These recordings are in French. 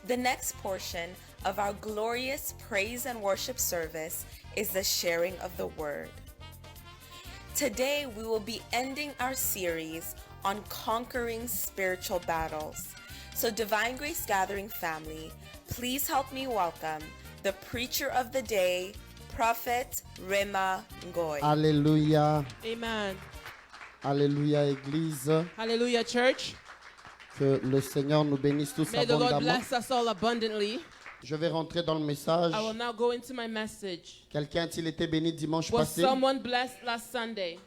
The next portion of our glorious praise and worship service is the sharing of the word. Today we will be ending our series on conquering spiritual battles. So Divine Grace Gathering family, please help me welcome the preacher of the day, Prophet Rema Ngoy. Alléluia. Amen. Alléluia, Église. Hallelujah, church. Que le Seigneur nous bénisse tous May the Lord abondamment. bless us all abundantly. Je vais rentrer dans le message. I will now go into my message. Quelqu'un a-t-il été béni dimanche Was passé? someone blessed last Sunday?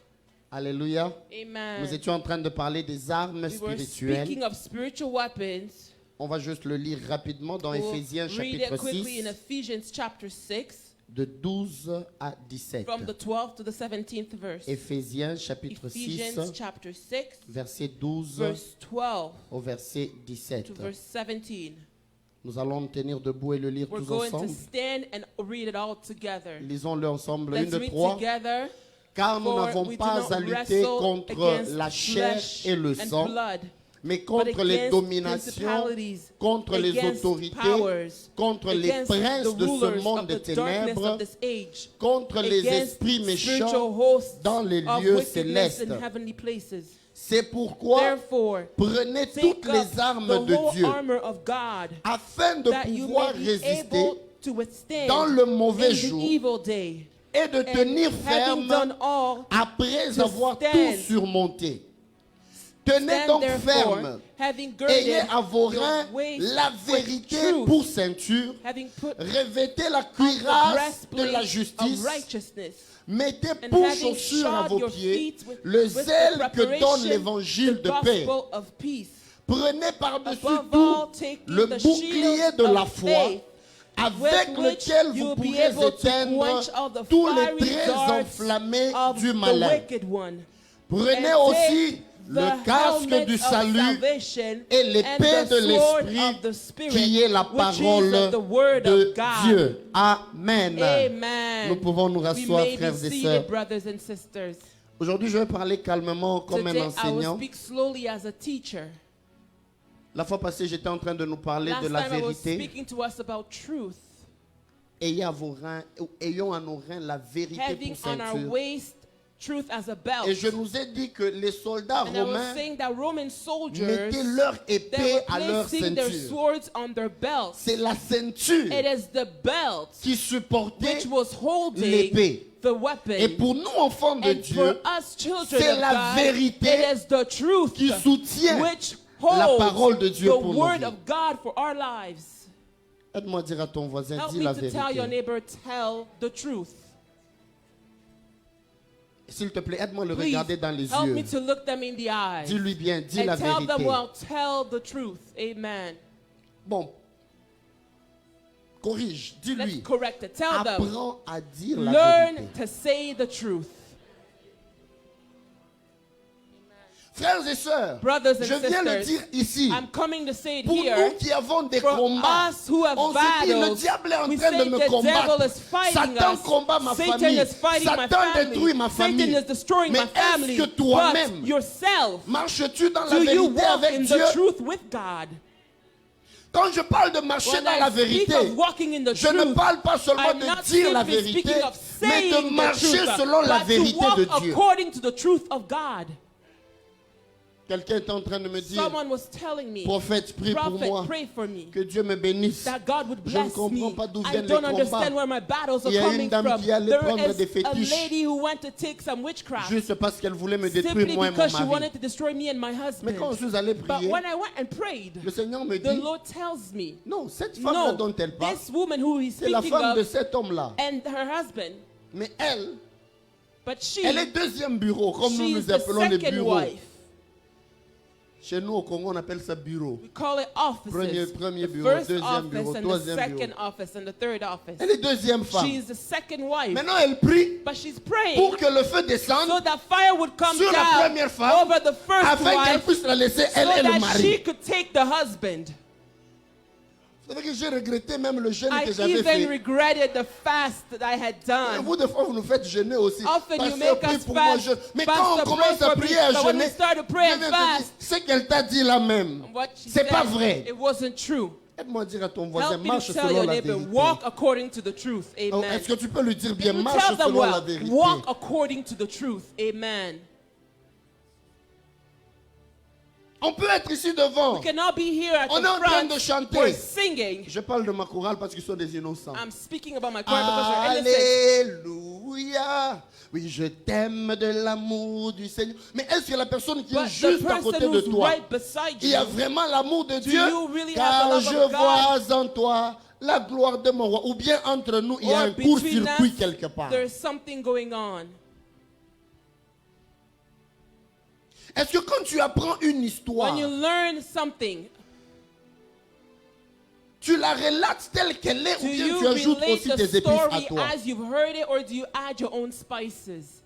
Alléluia. Amen. Nous étions en train de parler des armes We were spirituelles. speaking of spiritual weapons. On va juste le lire rapidement dans We'll Éphésiens read chapitre it quickly 6, in Ephesians chapter 6, de 12 à 17. from the 12th to the 17th verse. Éphésiens chapitre 6, Ephesians chapter 6, verset 12 verse 12 au verset 17. to verse 17. Nous allons nous tenir debout et le lire We're tous going to ensemble. stand and read it all together. Lisons-le ensemble. Let's Une de read trois. together. Car nous For n'avons we do pas not à lutter wrestle contre against la chair flesh et le and sang, blood, mais but contre les against dominations, principalities, contre les against autorités, powers, contre les against princes the de ce rulers monde of des the darkness ténèbres, of this age, contre les against esprits spiritual méchants hosts dans les of lieux wickedness célestes. in heavenly places. C'est pourquoi Therefore, prenez take toutes up les armes the de whole Dieu armor of God, afin de that you pouvoir may be résister able to withstand dans le in mauvais the jour evil day, et de and tenir having ferme done all, après to avoir tout stand. surmonté. Tenez stand donc therefore, ferme. having Ayez girded à vos your reins waist la with vérité truth, pour ceinture. having put Revêtez la the cuirasse de la breastplate justice. of righteousness, Mettez and pour having chaussure à shod vos your pieds feet with le the zèle que donne preparation, l'évangile the de paix. gospel of peace. Prenez par-dessus Above tout all, taking le the bouclier shield de la of foi faith, avec with which lequel vous you'll be pourrez able to éteindre quench all the tous les fiery traits darts enflammés of du the malin. wicked one. Prenez And aussi take le the casque helmet du of salut salvation et and l'épée the de sword l'esprit of the Spirit, qui est la which is parole the word de of God. Dieu. Amen. Amen. Nous pouvons nous We rasseoir, may be frères et seated, sœurs. brothers and sisters. Aujourd'hui, je vais parler calmement comme un Today I will enseignant. speak slowly as a teacher. La fois passée, j'étais en train de nous parler Last de la time I was vérité. speaking to us about truth. Ayons à nos reins la vérité Having pour on our ceinture. waist truth as a belt. Et je nous ai dit que les soldats And I was romains saying that Roman soldiers, mettaient leur they épée were à leur placing their ceinture. swords on their belts. C'est la ceinture It is the belt qui supportait which was holding l'épée. the weapon. Et pour nous, enfants de And for Dieu, us children c'est of la God, vérité it is the truth qui soutient which la holds parole de Dieu the pour nos word vies. of God for our lives. Aide-moi à dire à ton voisin, Help dis me la to tell your vérité. neighbor, tell the truth. S'il te plaît, aide-moi à le Please regarder dans les help yeux. me to look them in the eyes. Dis-lui bien, dis la And tell them, vérité. well, tell the truth. Amen. Bon, corrige, Let's dis-lui. correct it. Tell them. Apprends à dire la Learn vérité. to say the truth. Frères et sœurs, Brothers and je viens le sisters, dire ici. I'm coming to say it Pour here. nous qui avons des For combats, us who have on se dit le battles, diable est en we train de say me the devil combattre. is fighting Satan us. combat ma Satan famille. is fighting my Satan family. détruit ma famille. Satan is destroying Mais my family. est-ce que toi-même, But yourself, marches-tu dans la do you vérité walk avec in Dieu? the truth with God? Quand je parle de marcher When dans I la speak vérité, of walking in the je ne truth, parle pas seulement I'm de not dire la simply vérité, speaking of mais saying de the marcher truth, selon la but to vérité walk de Dieu. according to the truth of God. Quelqu'un est en train de me dire, Someone was telling me, prophète, prie pour moi, prophet, pray for me. que Dieu me bénisse. That God would Je ne bless comprends me. pas d'où I viennent les don't understand combats. where my battles are Il y a une coming dame from. qui allait There prendre des is a fétiches. lady who went to take some witchcraft Juste parce qu'elle voulait me détruire simply moi et mon because she mari. wanted to destroy me and my Mais husband. quand je suis allé But prier, when I went and prayed, le Seigneur me the dit, Lord tells me, non, cette femme-là dont elle parle, this woman who he's c'est la speaking femme de of cet homme-là. and her husband, Mais elle, but elle est deuxième bureau, comme nous she's nous the appelons les second bureaux. wife. Chez nous au Congo, on appelle ça bureau. We call it offices. Premier The bureau, first deuxième office bureau, and the troisième second bureau. office and the third office. Elle est deuxième femme. She's the second wife. Maintenant, elle prie But she's praying pour que le feu descende so that fire would come sur la down première femme, over the first afin qu'elle wife puisse la laisser, so elle et le that she mari. could take the husband. Vous savez que j'ai regretté même le jeûne I que j'avais even fait. regretted the fast that I had Et done. vous, des fois, vous nous faites jeûner aussi. Often you Pasteur, make prie us pour moi, fast. jeûne. Mais Pastor, quand on commence pray à for me. prier, à But when we jeûner, start to pray Dieu and vient te dire, fast, ce qu'elle t'a dit là même, what she c'est pas said, vrai. it wasn't true. Aide-moi à dire à ton voisin, Help me marche to tell selon your la neighbor, vérité. walk according to the truth. Oh, Amen. est-ce que tu peux lui dire bien, Can you marche tell them selon la well, vérité. walk according to the truth. Amen. On peut être ici devant. We cannot be here at On the est en train front. de chanter. We're singing. Je parle de ma chorale parce qu'ils sont des innocents. I'm speaking about my choir because they're innocent. Alléluia. Oui, je t'aime de l'amour du Seigneur. Mais est-ce que la personne qui est But the juste à côté person de who's toi, right beside il y a you, vraiment l'amour de Dieu? you really Car have the je love of God? vois en toi la gloire de mon roi. Ou bien entre nous, il y a or un between court-circuit us, quelque part. there's something going on. Est-ce que quand tu apprends une histoire, When you learn something, tu la relates telle qu'elle est, do ou bien you tu ajoutes relate aussi the tes épices à story toi? as you've heard it, or do you add your own spices?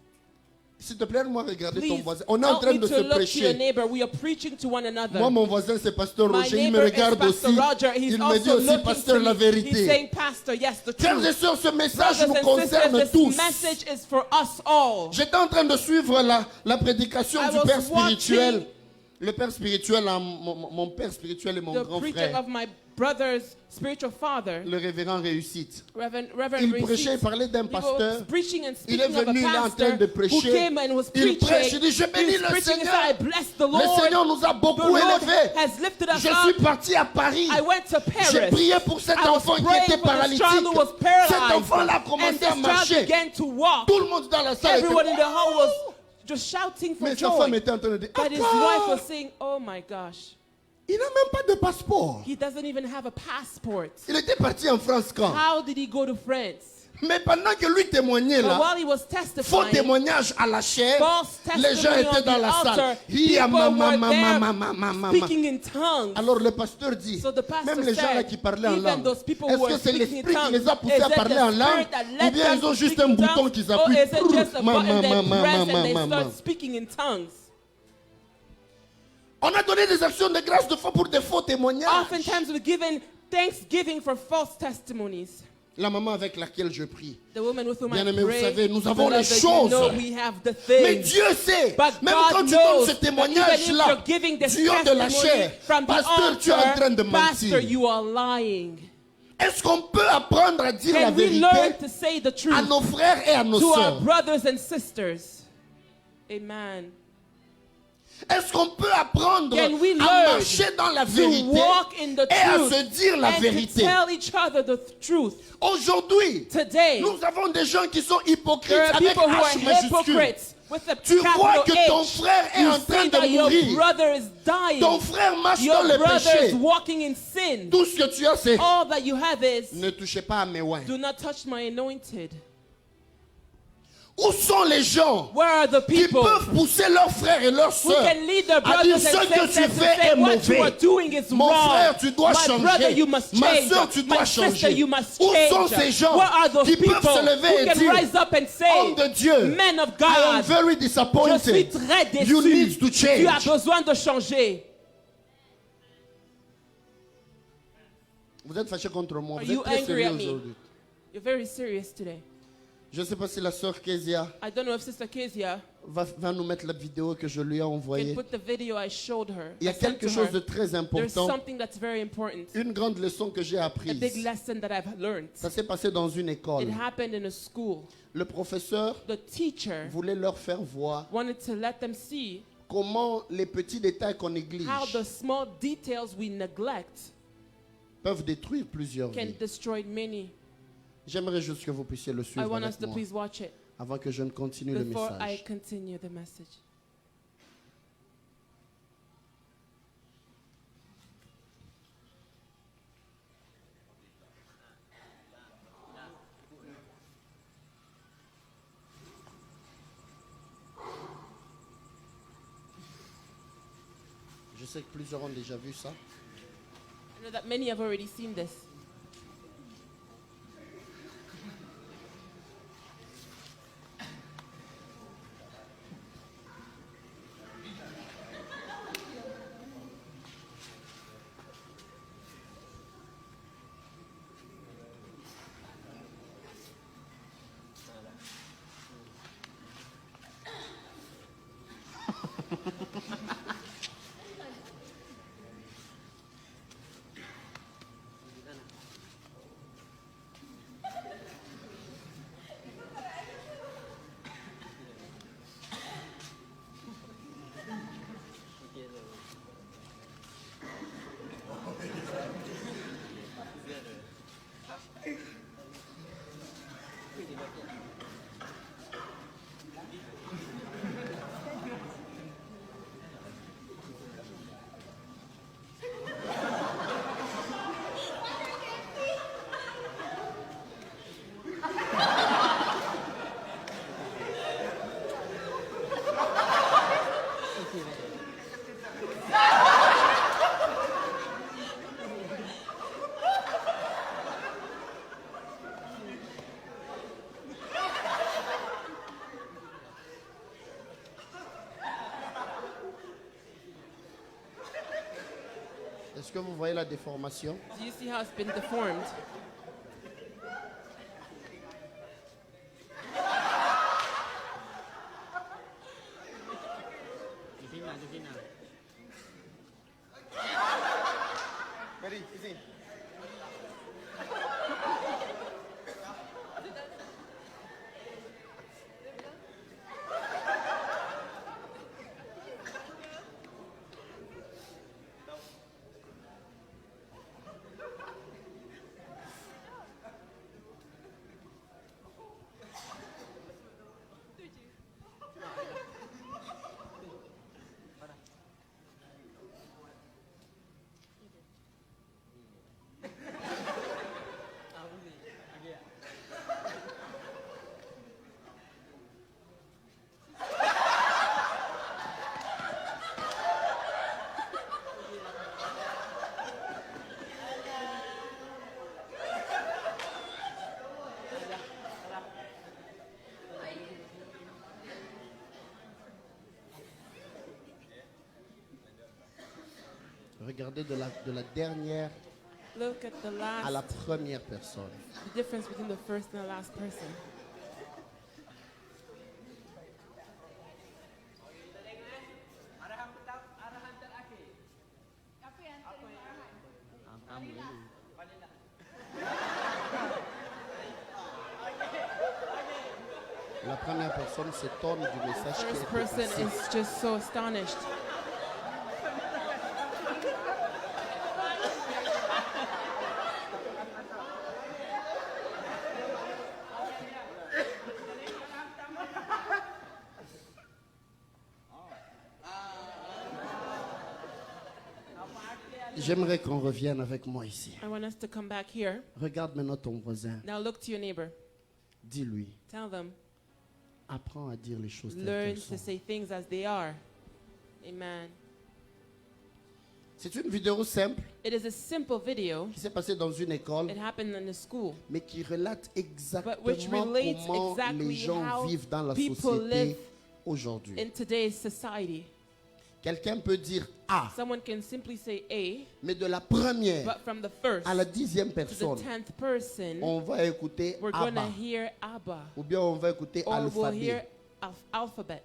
S'il te plaît, moi regarder ton Please, voisin. On est en help train me de to se look to your prêcher. neighbor. We are preaching to one another. Moi, mon voisin, c'est Pasteur My Roger. Il me neighbor is regarde Pastor aussi. Roger. He's Il me dit also aussi, looking Pasteur, to la me. He's vérité. saying, Pastor, yes, the Frères et truth. sœurs, ce message Brothers nous and sisters, concerne this tous. message is for us all. J'étais en train de suivre la prédication I du was Père spirituel. watching Le Père spirituel, mon Père spirituel et mon the grand preaching frère, of my brother's spiritual father, le révérend Réussite. Reverend Il Reese. prêchait, il parlait d'un He was pasteur. preaching and Il est speaking of a venu, il est en pastor train de who prêcher. came and was Il preaching. prêche, il dit, je He bénis was le preaching and Seigneur. said, I bless the Le Lord. Seigneur nous a The beaucoup Lord élevés. has lifted us Je up. suis parti à Paris. I went to J'ai Paris. prié pour cet I was enfant qui praying était for this paralytique. child who was Cet paralyzed. enfant-là a And commencé this à child marcher. began to walk. Tout le monde dans la salle était... Everyone in the hall was just shouting for Mais sa femme joy. était en train de dire, But his Attends, wife was saying, oh my gosh, il n'a même pas de passeport. he doesn't even have a passport. Il était parti en France quand? How did he go to France? Mais pendant que lui témoignait But là, while he was faux testifying, témoignage à la chair, false les gens testimony étaient on dans the la salle. altar, Hi, people were there mama. speaking in tongues. Alors le pasteur dit, So the pastor même les gens là said, qui parlaient en even langue, those people who est-ce were que c'est speaking l'esprit in qui les a tongues, poussés is à that parler the en langue, spirit that ou led bien them ils ont to juste speak un in bouton tongues, qu'ils or appuient? is it just a button they press and they Mama. start speaking in tongues? On a donné des actions de grâce de foi pour des faux témoignages. Oftentimes we're given thanksgiving for false testimonies. La maman avec laquelle je prie. The woman with whom I Bien-aimés, vous pray, savez, nous avons les beloved, choses. you know we have the Mais things. Dieu sait, But même God quand tu knows donnes ce that témoignage-là, even if you're giving this du haut de la testimony chair, from the pasteur, tu es en train de altar, pastor, mentir. you are lying. Est-ce qu'on peut apprendre à dire la Can we vérité learn to say the à truth nos frères et à nos to our sœurs? brothers and sisters? Amen. Est-ce qu'on peut apprendre Can we à learn marcher dans la To vérité walk in the et à truth se dire la and to vérité? tell each other the truth. Aujourd'hui, Today, nous avons des gens qui sont hypocrites there are avec people who are H majuscule. hypocrites with a Tu vois capital que ton H. frère est You en train see de that your mourir. brother is dying. Ton frère marche Your dans le brother is péché. walking in sin. Tout ce que tu as, c'est All that you have is, ne touchez pas à mes oins. do not touch my anointed. Où sont les gens Where are the qui people peuvent pousser leurs frères et leurs who sœurs can lead their à dire brothers ce and que tu sisters to fais say est what you are mauvais? doing is Mon wrong? frère, tu dois My brother, changer. you must Ma change. sœur, tu dois My sister, changer. you must Où change. sont ces gens Where are those qui people peuvent se lever who et can dire, rise up and homme say, de Dieu, men of I am God, very je suis disappointed. très déçu. You need to Tu as change. besoin de changer. Vous êtes fâché contre moi. Are Vous êtes you très angry sérieux at me? aujourd'hui. You're very serious today. Je ne sais pas si la sœur Kezia I don't know if Sister Kezia va nous mettre la vidéo que je lui ai can envoyée. put the video I showed her. Il y a I sent quelque to chose her. de très There's important. something that's very important. Une grande leçon que j'ai A big apprise. lesson that I've learned. Ça s'est passé dans une école. It happened in a school. Le professeur The teacher voulait leur faire voir wanted to let them see comment les petits détails qu'on néglige how the small details we neglect peuvent détruire plusieurs can vies. destroy many. J'aimerais juste que vous puissiez le I suivre want us avec to moi please watch it avant que je ne continue le before I message. continue the message. Je sais que plusieurs ont déjà vu ça. I know that many have already seen this. Est-ce que vous voyez la déformation? Do you see how it's been deformed? Regardez de la dernière Look at the à la last, première personne. the difference between the first and the last person. La première personne s'étonne du message qui First est person passé. is just so astonished. J'aimerais qu'on revienne avec moi ici. I want us to come back here. Regarde maintenant ton voisin. Now look to your neighbor. Dis-lui, Tell them, apprends à dire les choses telles learn qu'elles to sont. say things as they are. Amen. C'est une vidéo simple It is a simple video. qui s'est passée dans une école, It happened in the school. mais qui relate exactement But which relates comment exactly les gens how vivent dans la people société live aujourd'hui. In today's society, Quelqu'un peut dire A, someone can simply say A, mais de la première but from the first à la 10e to personne, the 10th person, on va écouter we're going to Abba, hear Abba, ou bien on va écouter or we'll alphabet. hear alphabet.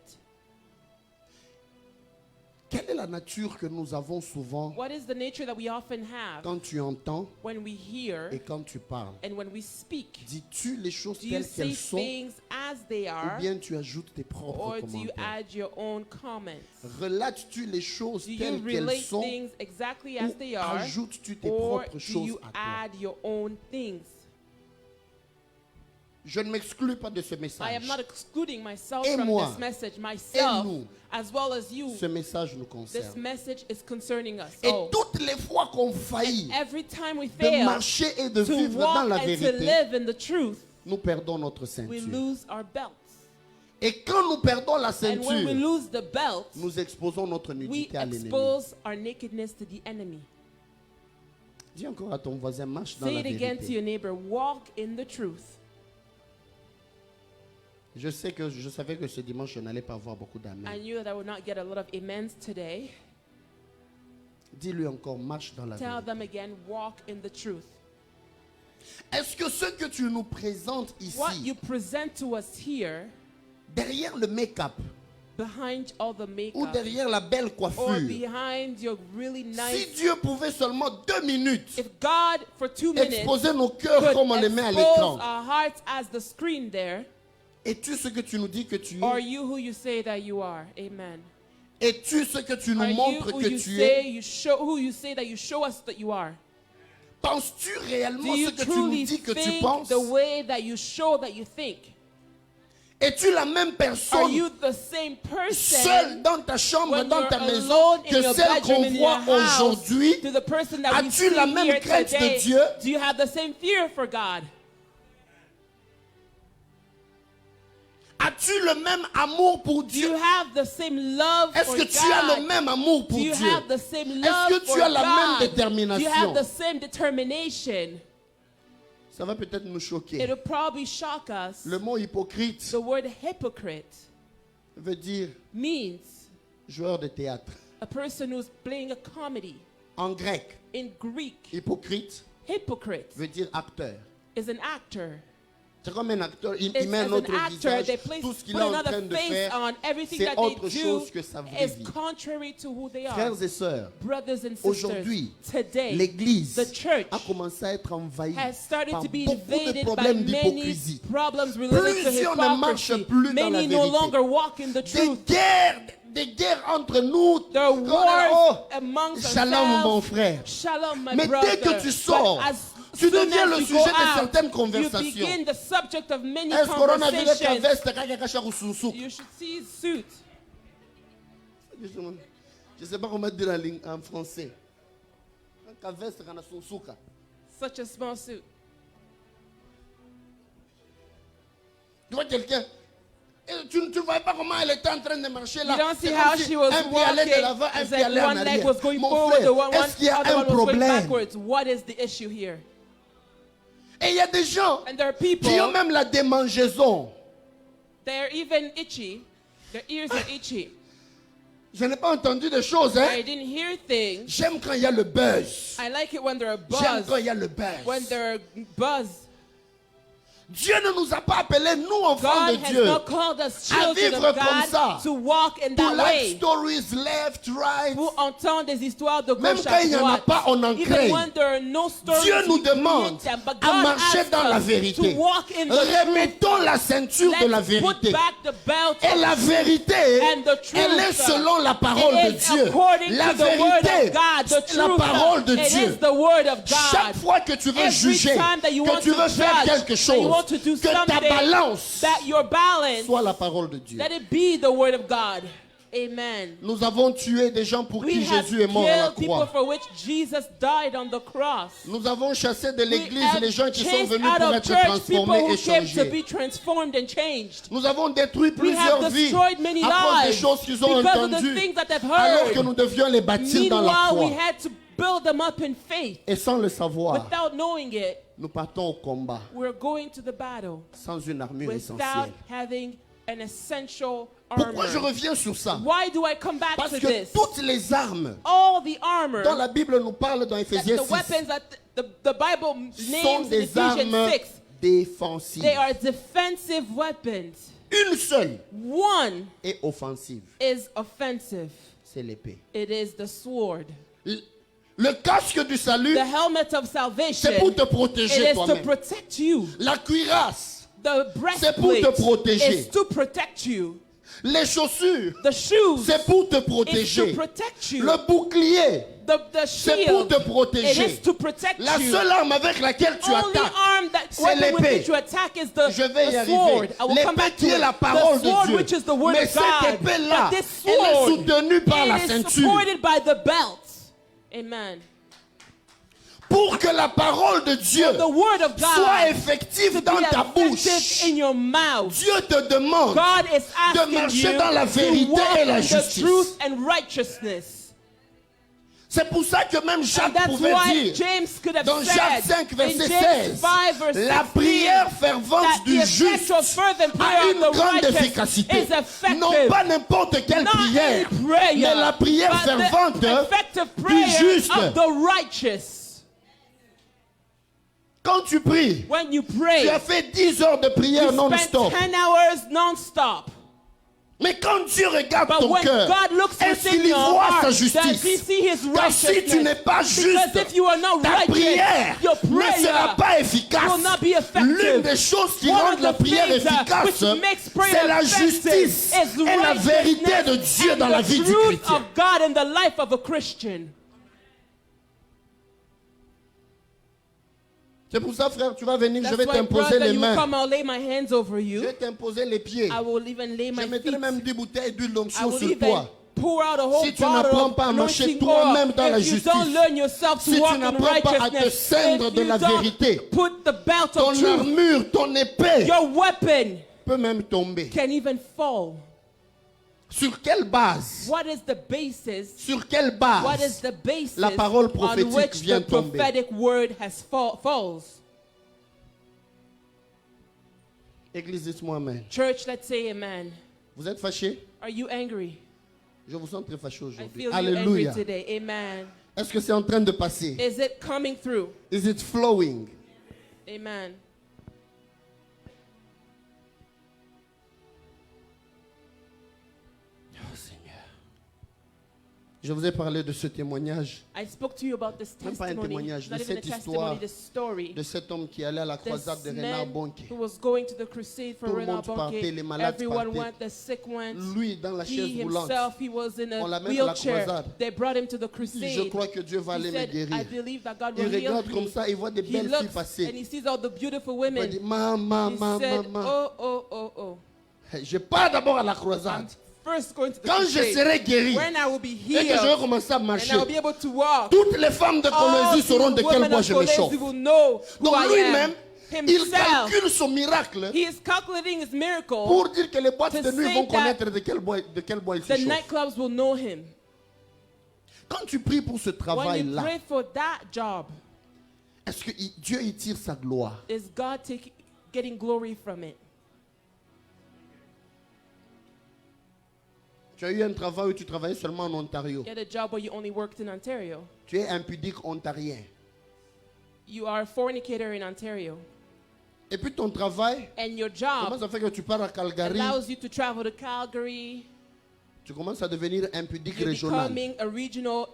Quelle est la nature que nous avons souvent What is the nature that we often have quand tu entends when we hear et quand tu parles? and when we speak? Dis-tu les choses Do you telles say qu'elles sont things as they ou are, bien tu ajoutes tes propres or do you commentaires? add your own comments? Relates-tu les choses Do you telles qu'elles relate sont things exactly ou as they are, ajoutes-tu tes or propres do choses you à toi? add your own things? Je ne m'exclus pas de ce I message. am not excluding myself Et from moi, this message, myself, nous, as well as you. Ce message nous This concerne. message is concerning us. Et Oh, toutes les fois qu'on faillit every time we de fail marcher et de to vivre dans walk la and to vérité, live in the truth, nous perdons notre we ceinture. lose our belts. Et quand nous perdons la And when we ceinture, lose the belt, nous exposons notre we nudité à l'ennemi. expose our nakedness to the enemy. Dis encore à ton voisin, marche dans Say la it again to vérité. your neighbor, walk in the truth. Je savais que ce dimanche, je n'allais pas avoir beaucoup I d'amen. knew that I would not get a lot of amens today. Dis-lui encore, marche dans la Tell vérité. them again, walk in the truth. Est-ce que ce que tu nous présentes What ici, you present to us here, derrière le make-up behind all the ou makeup, derrière la belle or coiffure, behind your really si nice, Dieu pouvait seulement 2 minutes if God for 2 minutes exposer nos cœurs could comme on les met à expose l'écran, our hearts as the screen there, es-tu ce que tu nous dis que tu are es? you who you say that you are? Amen. Es-tu ce que tu Are nous you montres who que you tu say es? you show who you say that you show us that you are? Penses-tu réellement Do you ce que tu nous truly dis que tu think penses? the way that you show that you think? Es-tu la même Are personne you the same seule person dans ta chambre, when dans you're ta maison, alone in que your celle bedroom qu'on in your voit house aujourd'hui? to the person that we As-tu see la même here crainte de today? Dieu? Do you have the same fear for God? As-tu le même amour pour Do Dieu? you have the same love Est-ce for que tu as le God? même amour pour Do you Dieu? have the same Est-ce love que tu for as la même God? Do you détermination? have the same determination? Ça va peut-être nous choquer. It'll probably shock us. Le mot hypocrite The word hypocrite veut dire means joueur de théâtre. a person who's playing a comedy. En grec, In Greek, hypocrite hypocrite veut dire acteur. is an actor. C'est comme un acteur, il It's met un as autre an actor, visage. they place, Tout ce qu'il put est en another train de face faire, on everything c'est that they autre do chose que sa vraie is vie. contrary to who they are. Frères et sœurs, Brothers and sisters, aujourd'hui, today, l'Église the church a commencé à être envahie has started par to be beaucoup de invaded by problèmes many d'hypocrisie. problems related to Plusieurs ne marchent hypocrisy. plus dans la Many no vérité. longer walk in the truth. Des guerres entre nous. There are wars Oh, amongst shalom mon ourselves. frère. Shalom, my Mais brother. dès que tu sors, But as tu soon deviens as le you sujet go de out, certaines you conversations. begin the subject of many Est-ce qu'on a vu conversations. la veste kaka kasha rusunsuk? You should see his suit. Je ne sais pas comment dire en français. Kaka veste kana sunsuka. Such a small suit. Tu vois quelqu'un, et tu ne voyais pas comment elle était en train de marcher là. You don't see C'est how comme si she was un pied allait de walking. l'avant, un It's pied like allait en one leg arrière. was going Mon forward, the frère, one est-ce qu'il y a other un one was going problème? backwards. What is the issue here? Et il y a des gens And there are people, qui ont même la démangeaison. they're even itchy. Their ears are itchy. Je n'ai pas entendu des choses, hein. I didn't hear things. J'aime quand il y a le buzz. I like it when there are J'aime buzz. quand il y a le buzz. When there are buzz. Dieu ne nous a pas appelés, nous, enfants God de has Dieu, not called us à children vivre of comme ça. God to walk in pour that like way. stories left, right. Pour entendre des histoires de Même gauche quand à il n'y en a droite. pas, on en crée. Even when there are no stories, Dieu nous we create demande them. But à God marcher asks dans la us vérité. to walk in the truth. Remettons la ceinture de la Let's put vérité. back the belt Et of la truth. vérité, And the truth, elle est selon la parole it de is Dieu. according La to the word vérité, of God, the c'est la truth, parole de it Dieu. is the word of God. Chaque fois que tu veux Every juger, time that you que want tu to veux faire judge, quelque that you want to chose, do que ta something, balance that your balance, soit la parole de Dieu. let it be the word of God. Amen. Nous avons tué des gens pour We qui have Jésus est mort à la killed people croix. for which Jesus died on the cross. Nous avons chassé de We l'église have les gens qui sont chased venus out pour of être church transformés people et who came to changés. be transformed and changed. Nous avons détruit We have plusieurs vies destroyed many à cause des lives choses qu'ils ont because of the entendues, things that they've alors que heard. nous devions les bâtir dans la Meanwhile, we foi. had to build them up in faith. Et sans le savoir, Without knowing it, nous partons au combat we're going to the battle sans une armure without essentielle. having an essential Pourquoi je armor. reviens sur ça? Why do I come back Parce to que this? toutes les armes All the armor, dont la Bible nous parle dans that Éphésiens the 6 weapons that the Bible sont names in des Ephesians armes 6, défensives. they are defensive weapons. Une seule One est offensive, is offensive. c'est l'épée. It is the sword. Le casque du salut, The helmet of salvation, c'est pour te it protéger is to toi-même. protect you. La cuirasse, The c'est pour te breastplate protéger. is to protect you. Les chaussures, The shoes c'est pour te is to protéger. protect you. Le bouclier, The c'est pour shield, te it protéger. is to protect La you. seule arme avec laquelle tu Only attaques, arm that c'est weapon with l'épée. which you attack is the, Je vais y the arriver. sword. I will come L'épée back to qui est it. la parole The de sword Dieu. which is the word Mais of cette God. épée-là, But this elle est sword, soutenue par la it is ceinture. supported by the belt. Amen. Pour que la parole de Dieu The word of soit God effective to dans be ta bouche, effective in your mouth. Dieu te demande God is de asking marcher you dans la to vérité walk et la in the justice. truth and righteousness. C'est pour ça que même And Jacques that's pouvait why dire James could have dans Jacques said 5, in verset James 16, 5, verse la 16, prière fervente that du the juste effectual fervent a prayer une of the grande righteous efficacité. is effective. Non pas n'importe quelle Not prière, any prayer, mais la prière but fervente the effective du prayer juste. of the righteous. Quand tu pries, When you tu pray, as fait 10 heures de prière you spend non-stop. 10 hours non-stop. Mais quand Dieu regarde But ton when cœur, God looks est-ce within qu'il y your voit sa heart, does he justice? see his Car si tu n'es righteousness? pas Because juste, if you are not ta righteous, prière your ne sera prayer pas efficace. will not be effective. L'une des choses qui One rendent of la the prière things, efficace, which makes prayer c'est la effective justice is et la vérité de righteousness Dieu and dans la the vie du truth chrétien. of God in the life of a Christian. C'est pour ça, frère, tu vas venir, je That's vais why, t'imposer brother, les you mains. come, I'll lay my hands over Je you. vais t'imposer les pieds. I will even lay Je my mettrai feet. même 10 bouteilles d'huile I d'onction will sur even toi. pour out a whole Si tu bottle n'apprends of pas à marcher anointing toi-même dans oil, la if you justice, don't learn yourself si to tu walk in n'apprends pas à te righteousness, ceindre if de you la don't vérité, put the belt ton of truth, armure, ton épée your weapon peut même tomber. can even fall. Sur quelle base? What is the basis? Sur quelle What base is the basis la parole on prophétique which vient the tomber? prophetic word has falls? Église, dites-moi amen. Church, let's say amen. Vous êtes fâchés? Are you angry? Je vous sens très fâché I aujourd'hui. feel you angry Alléluia. today. Amen. Est-ce que c'est en train de passer? Is it coming through? Is it flowing? Amen. Oh Seigneur. Je vous ai parlé de ce témoignage, I spoke to you about this même pas un testimony, témoignage, not de even a cette histoire testimony, this story. de cet homme qui allait à la croisade de This Renard man Bonke. who was going to the crusade for Tout le Renard monde partait, les Bonke. malades Everyone partaient. went, the sick went. Lui, dans la chaise He roulante, himself, he was in On a l'amène à la wheelchair. croisade. They brought him to the il dit, je crusade. crois que Dieu va aller He me said, I guérir. believe that God Il will heal regarde comme me. ça, il voit des He belles filles looks passer. and he sees all the beautiful Il women. dit, He maman, said, oh. je pars d'abord à la I'm croisade. first going to the Quand je crusade. serai guéri When I will be et que je vais healed commencer à and marcher, I will be able to walk, toutes les femmes de all Colombie sauront de the quel women bois of je me chauffe. Colombie will know who Donc I lui-même, am. il Himself, calcule son miracle he is calculating his miracle. pour dire que les boîtes to de nuit say vont that connaître de quel bois il se The chauffe. nightclubs will know him. Quand tu pries pour ce When you travail-là, pray for that job, est-ce que Dieu y tire sa gloire? is God getting glory from it? Tu as eu un travail où tu travaillais seulement en Ontario. You had a job where you only worked in Ontario. Tu es impudique ontarien. You are a fornicator in Ontario. Et puis ton travail, And your comment job ça fait que tu pars à Calgary, allows you to travel to Calgary. tu commences à devenir impudique You're régional. becoming a regional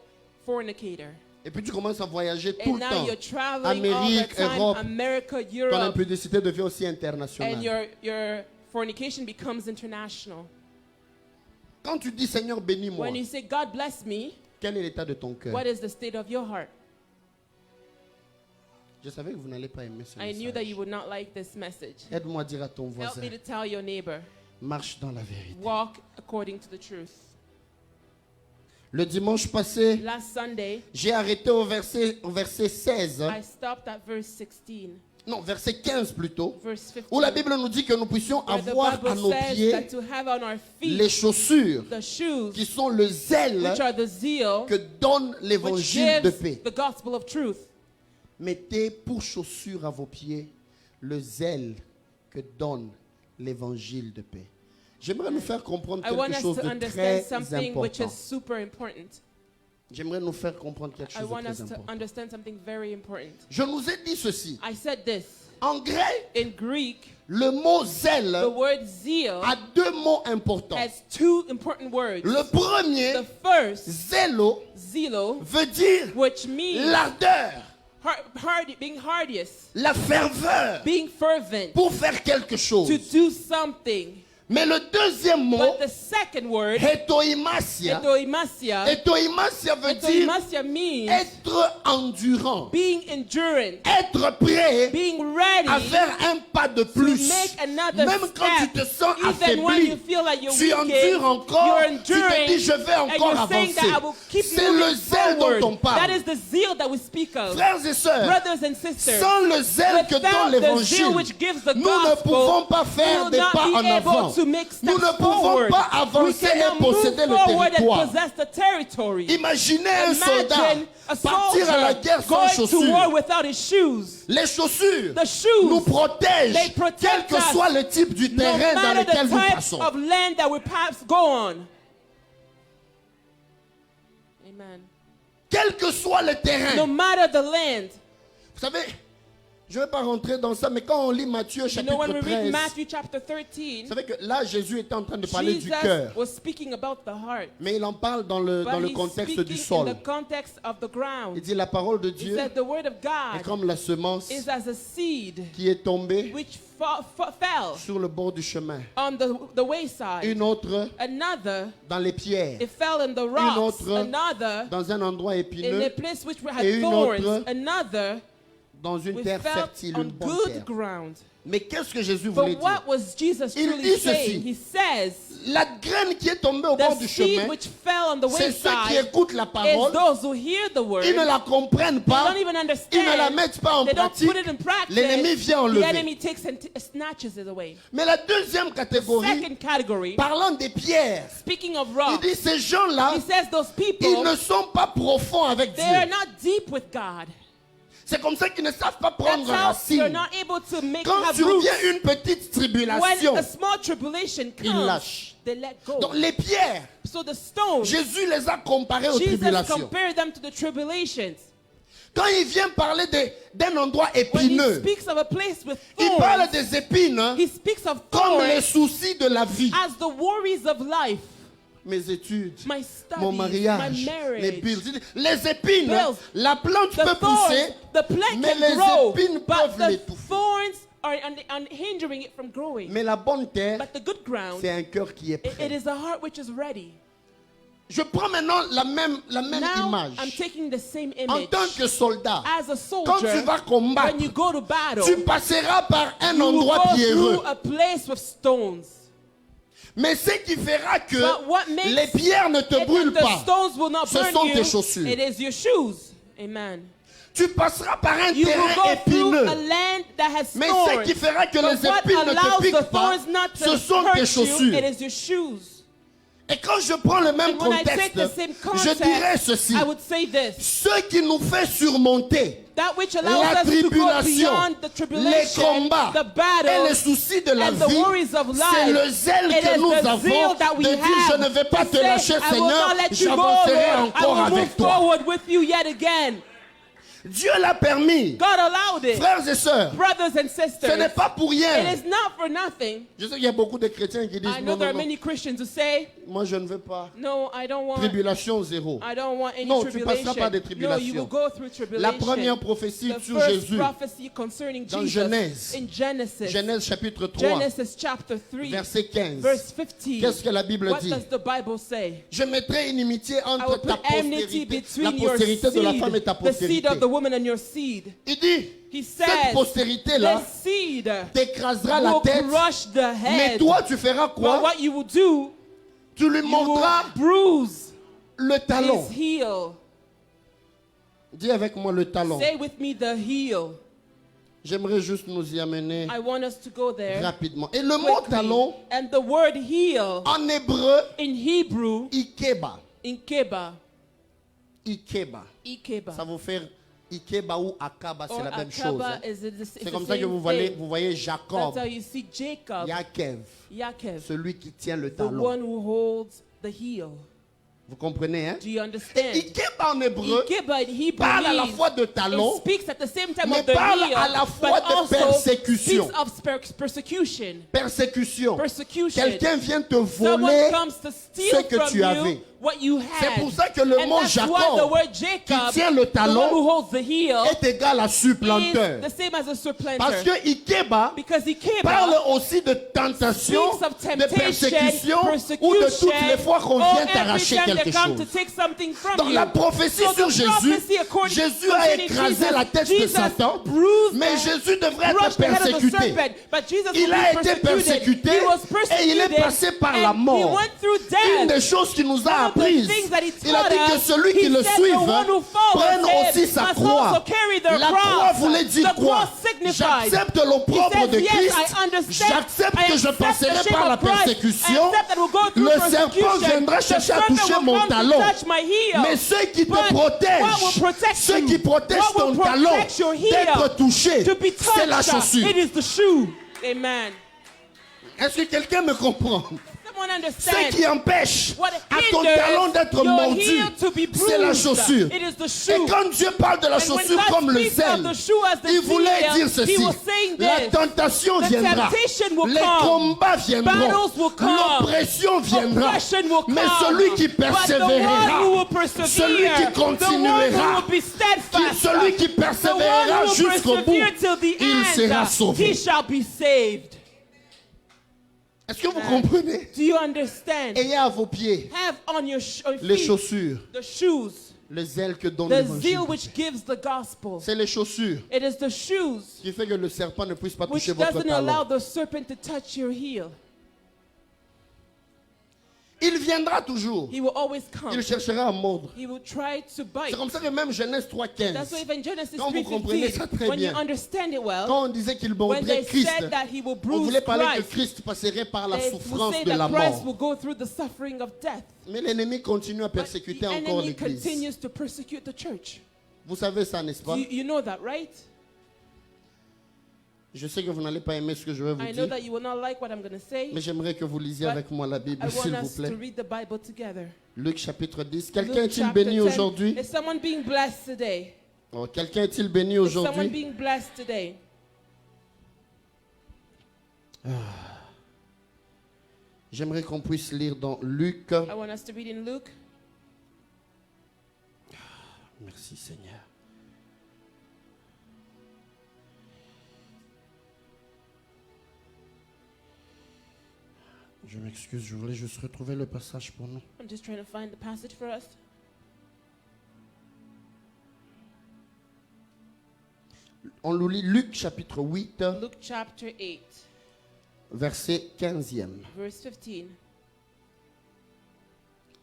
fornicator. Et puis tu commences à voyager tout And le now temps. you're traveling all Amérique, the time, Europe. America, Ton Europe, impudicité devient aussi and internationale. your fornication becomes international. Quand tu dis Seigneur bénis-moi, When you say, God bless me, quel est l'état de ton cœur? what is the state of your heart? Je savais que vous n'allez pas aimer ce I knew that message. you would not like this message. Aide-moi à dire à ton Help voisin, me to tell your neighbor, marche dans la vérité. walk according to the truth. Le dimanche passé, Last Sunday, j'ai arrêté au verset 16, I stopped at verse 16, non, verset 15 plutôt, verse 15, où la Bible nous dit que nous puissions where the avoir à Bible nos says pieds that to have on our feet les chaussures the shoes, qui sont le zèle which are the zeal, que donne which l'évangile de gives paix. the gospel of truth. Mettez pour chaussure à vos pieds le zèle que donne l'évangile de paix. J'aimerais nous faire comprendre I want quelque us chose to de understand très something which important. is super important. J'aimerais nous faire comprendre quelque I chose de want us très to important. understand something very important. Je nous ai dit ceci. I said this. En grec, In Greek, le mot the zèle word zeal a deux mots importants. has two important words. Le premier, The first, zélo, zelo, veut dire which means l'ardeur, being hardiest, la ferveur being fervent, pour faire quelque chose. to do something. Mais le deuxième mot, But the second word, hétoïmasia, etoimasia, hétoïmasia veut dire etoimasia means être endurant, being endurant, être prêt being à ready faire un pas de to plus. make another Même quand tu step. te sens Even when you affaibli, feel like you're tu weakened, endures encore, you're tu te enduring, dis je vais and encore you're saying that I will avancer. keep C'est le moving zèle forward. dont on parle. That is the zeal that we speak of. Frères et sœurs, Brothers and sisters, sans le zèle que without donne the zeal l'évangile, which gives the nous ne gospel, pouvons pas we faire will des not pas be en able avant. to make Nous steps ne pouvons forward. pas We avancer cannot et move posséder le forward and territoire. possess the territory. Imaginez un soldat Imagine a partir à la soldier guerre sans going to war chaussures. without his shoes. Les chaussures The shoes, nous protègent, they quel protect que us, soit le type du no terrain dans matter the lequel nous type passons. of land that we perhaps go on. Amen. Quel que soit le terrain. No matter the land. Vous savez, je ne vais pas rentrer dans ça, mais quand on lit Matthieu You know, when chapitre we read 13, Matthew chapter 13, vous savez que là, Jésus était en train de parler du Jesus cœur. was speaking about the heart. Mais il en parle dans le But he's contexte du speaking in sol. the context of the ground. Il dit la parole de He Dieu said the word of est God comme la semence is as a seed qui est tombée which fell sur le bord du chemin. on the wayside. Une autre Another, dans les pierres. it fell in the rocks. autre Another, Dans un endroit in a épineux. place which Et had une thorns. autre Another, Dans une we terre fell fertile, on une bonne good terre. ground. Mais qu'est-ce que Jésus voulait But dire? what was Jesus Il truly dit saying? ceci. He says, La graine qui est tombée au bord the du seed chemin, which fell on the c'est ceux qui wayside écoutent la is parole, those who hear the word. ils ne la comprennent They pas, don't even ils ne la understand. mettent pas en They don't pratique, put it in practice. l'ennemi vient The enlever. enemy takes and snatches it away. Mais la deuxième catégorie, Second category, parlant des pierres, speaking of il rocks, dit ces gens-là, he says those ils people, ne sont pas profonds avec they are Dieu. not deep with God. C'est comme ça qu'ils ne savent pas That's prendre how you're racine. not able to Quand have survient roots. une petite When tribulation, a small tribulation ils comes, lâchent. they let go. Donc les pierres, So the stones, Jésus les a comparés aux Jesus tribulations. compared them to the tribulations. Quand il vient parler d'un endroit When he épineux, speaks of a place with il parle thorns, des épines hein, he speaks of comme les thorns soucis de la vie. as the worries of life. Mes études, My studies, mon mariage, my marriage, les billes. Les épines, bills, la plante the peut thorns, pousser, the plant mais can les grow, épines but peuvent the l'étouffer. thorns are hindering it from growing. Mais la bonne terre, But the good ground, c'est un cœur qui est it prêt. is a heart which is ready. Je prends maintenant la même Now image. I'm taking the same En image. tant que soldat, As a quand tu soldier, vas combattre, when you go to battle, tu passeras par un you will endroit go pierreux. through a place with stones. Mais ce qui fera que But what makes les pierres ne te it brûlent that the pas, stones will not ce burn sont you, tes chaussures. it is your shoes. Amen. Tu passeras par un You will terrain go through épineux. a land that has Mais ce thorns. qui fera que But les what épines ne allows te the piquent pas, thorns not to ce sont tes hurt you, chaussures. it is your shoes. Et quand je prends le même And when I take contexte, the same je dirais context, ceci. I would say this. Ce qui nous fait surmonter That which allows la us to go tribulation, beyond the les tribulation, combats the et battles, les soucis de la and the vie, worries of c'est life. le zèle It que is nous the avons zeal that we de dire je have ne vais pas to te say, lâcher, I will Seigneur, not let you go, j'avancerai Lord. encore I will move avec toi. forward with you yet again. Dieu l'a permis. God allowed it. Frères et sœurs, Brothers and ce n'est sisters, pas pour it rien. is not for nothing. Je sais qu'il y a beaucoup de chrétiens qui disent I know non, there non, are non, many Christians who say, moi je ne veux pas. no, I don't want Tribulation 0. I don't want any Non, tu tribulation. passeras par des No, you tribulations. will go through tribulation. La première prophétie The sur first Jésus, prophecy concerning dans Jesus Genèse. in Genesis. Genèse chapitre 3, Genesis chapter 3, verset 15. verse 15. Qu'est-ce que la Bible What dit? does the Bible say? Je mettrai inimitié I entre will ta put enmity postérité, la between your postérité de la femme et seed, ta the seed postérité. of the woman and your seed. Il dit, He cette says, postérité-là this seed t'écrasera la will tête, crush the mais head. toi tu feras But quoi? what you will do, Tu lui you montreras will bruise le talon. his heel. Dis avec moi le talon. Say with me the heel. J'aimerais juste nous y amener I want us to go there rapidement. Et le mot quickly. talon, And the word heel en hébreu, in Hebrew, ikeba. Ikeba, Ikeba. Ikeba, Ça vous fait Ikeba ou Akaba, c'est or la même chose. Akaba hein. is it the, it's C'est the comme ça que same vous thing. voyez That's Jacob, how you see Jacob, Yakev, Yaakov, celui qui tient le the talon. one who holds the heel. Vous comprenez, hein? Do you understand? Ikeba en hébreu Ikeba in Hebrew parle à la means fois de talon, it speaks at the same time mais of the parle heel, à la fois but de also persécution. speaks of persecution. persécution. Persecution. Quelqu'un vient te Someone voler comes to steal ce que from tu you avais. what you C'est had. pour ça que le And mot that's why the Jacob, word qui Jacob, tient le the one who talon, holds the heel, est égal à is supplanteur. the same as a supplanter. Parce que Ikeba Because Ikeba parle aussi de tentation, speaks of de temptation, persécution persecution, ou de toutes les fois qu'on or vient every t'arracher time quelque they come to chose. take something from Dans you. la prophétie So sur the Jésus, prophecy according Jésus a concerning écrasé Jesus, la tête de Jesus Satan, bruised mais and Jésus devrait être crushed the head of the persécuté. serpent, but Jesus Il will a be été persécuté He was et il est persecuted, passé par and la he mort. went through Une death. des choses qu'il nous a One of the apprises, things that he il a dit taught que us, celui qui he le said suive the one who follows prenne him aussi sa must croix. also carry their La cross. croix voulait dire The quoi? cross signifies. J'accepte l'opprobre He de says, yes, Christ. I understand. J'accepte I que je accept passerai the shame par la of Christ. persécution. I accept that we'll go through Le serpent persecution. viendra The chercher à serpent toucher will mon come to talon. touch my heel. Mais ceux qui te But what will protègent, protect ceux you? qui protègent What will ton talon protect your heel? d'être touché, To be c'est la touched, chaussure. it is the shoe. Amen. Est-ce que quelqu'un me comprend? Someone Ce understand. qui empêche What à ton hinders talon d'être your mordu, heel to be c'est la bruised. chaussure. It is the Et shoe. quand Dieu parle de la And when chaussure God comme le speaks of zèle, the shoe as the il voulait seal, dire he ceci. was saying La this. tentation The viendra. temptation will Les come. combats viendront. Battles will come. L'oppression viendra. Oppression will Mais come. celui qui But the one persévérera, who will persevere, celui qui the one continuera, who will be steadfast, celui qui the one persévérera who will jusqu'au bout, persevere till the il sera end, sauvé. he shall be saved. Est-ce que vous comprenez? Do you understand? Ayez à vos pieds Have on your les feet chaussures, the shoes, le zèle que donne the l'évangile. zeal which gives the gospel. C'est les chaussures It is the shoes qui fait que le serpent ne puisse pas which toucher votre doesn't allow talon. the serpent to touch your heel. Il viendra toujours. He will always come. Il cherchera à mordre. He will try to bite. C'est comme ça que même Genèse 3:15, That's why even Genesis quand vous comprenez ça 3:15, très when you bien, understand it well, quand on disait qu'il when mordrait they Christ, said that he will on bruise voulait parler que Christ, Christ passerait par la they will souffrance say de la that Christ will mort. go through the suffering of death. Mais l'ennemi continue à But persécuter the encore enemy l'Église. continues to persecute the church. Vous savez ça, n'est-ce pas? You know that, right? Je sais que vous n'allez pas aimer ce que je vais vous I know dire, that you will not like what I'm going to say, mais j'aimerais que vous lisiez but avec moi la Bible, I s'il want vous us plaît. to read the Bible together. Luc chapitre 10. Quelqu'un Luke est-il chapter béni 10. aujourd'hui? Is someone being blessed today? Oh, quelqu'un est-il béni Is someone aujourd'hui? being blessed today? J'aimerais qu'on puisse lire dans Luc. I want us to read in Luke. Merci Seigneur. Je m'excuse, je voulais juste retrouver le passage pour nous. I'm just trying to find the passage for us. On nous lit Luc chapitre 8, Luke chapter 8, verset 15e. verse 15.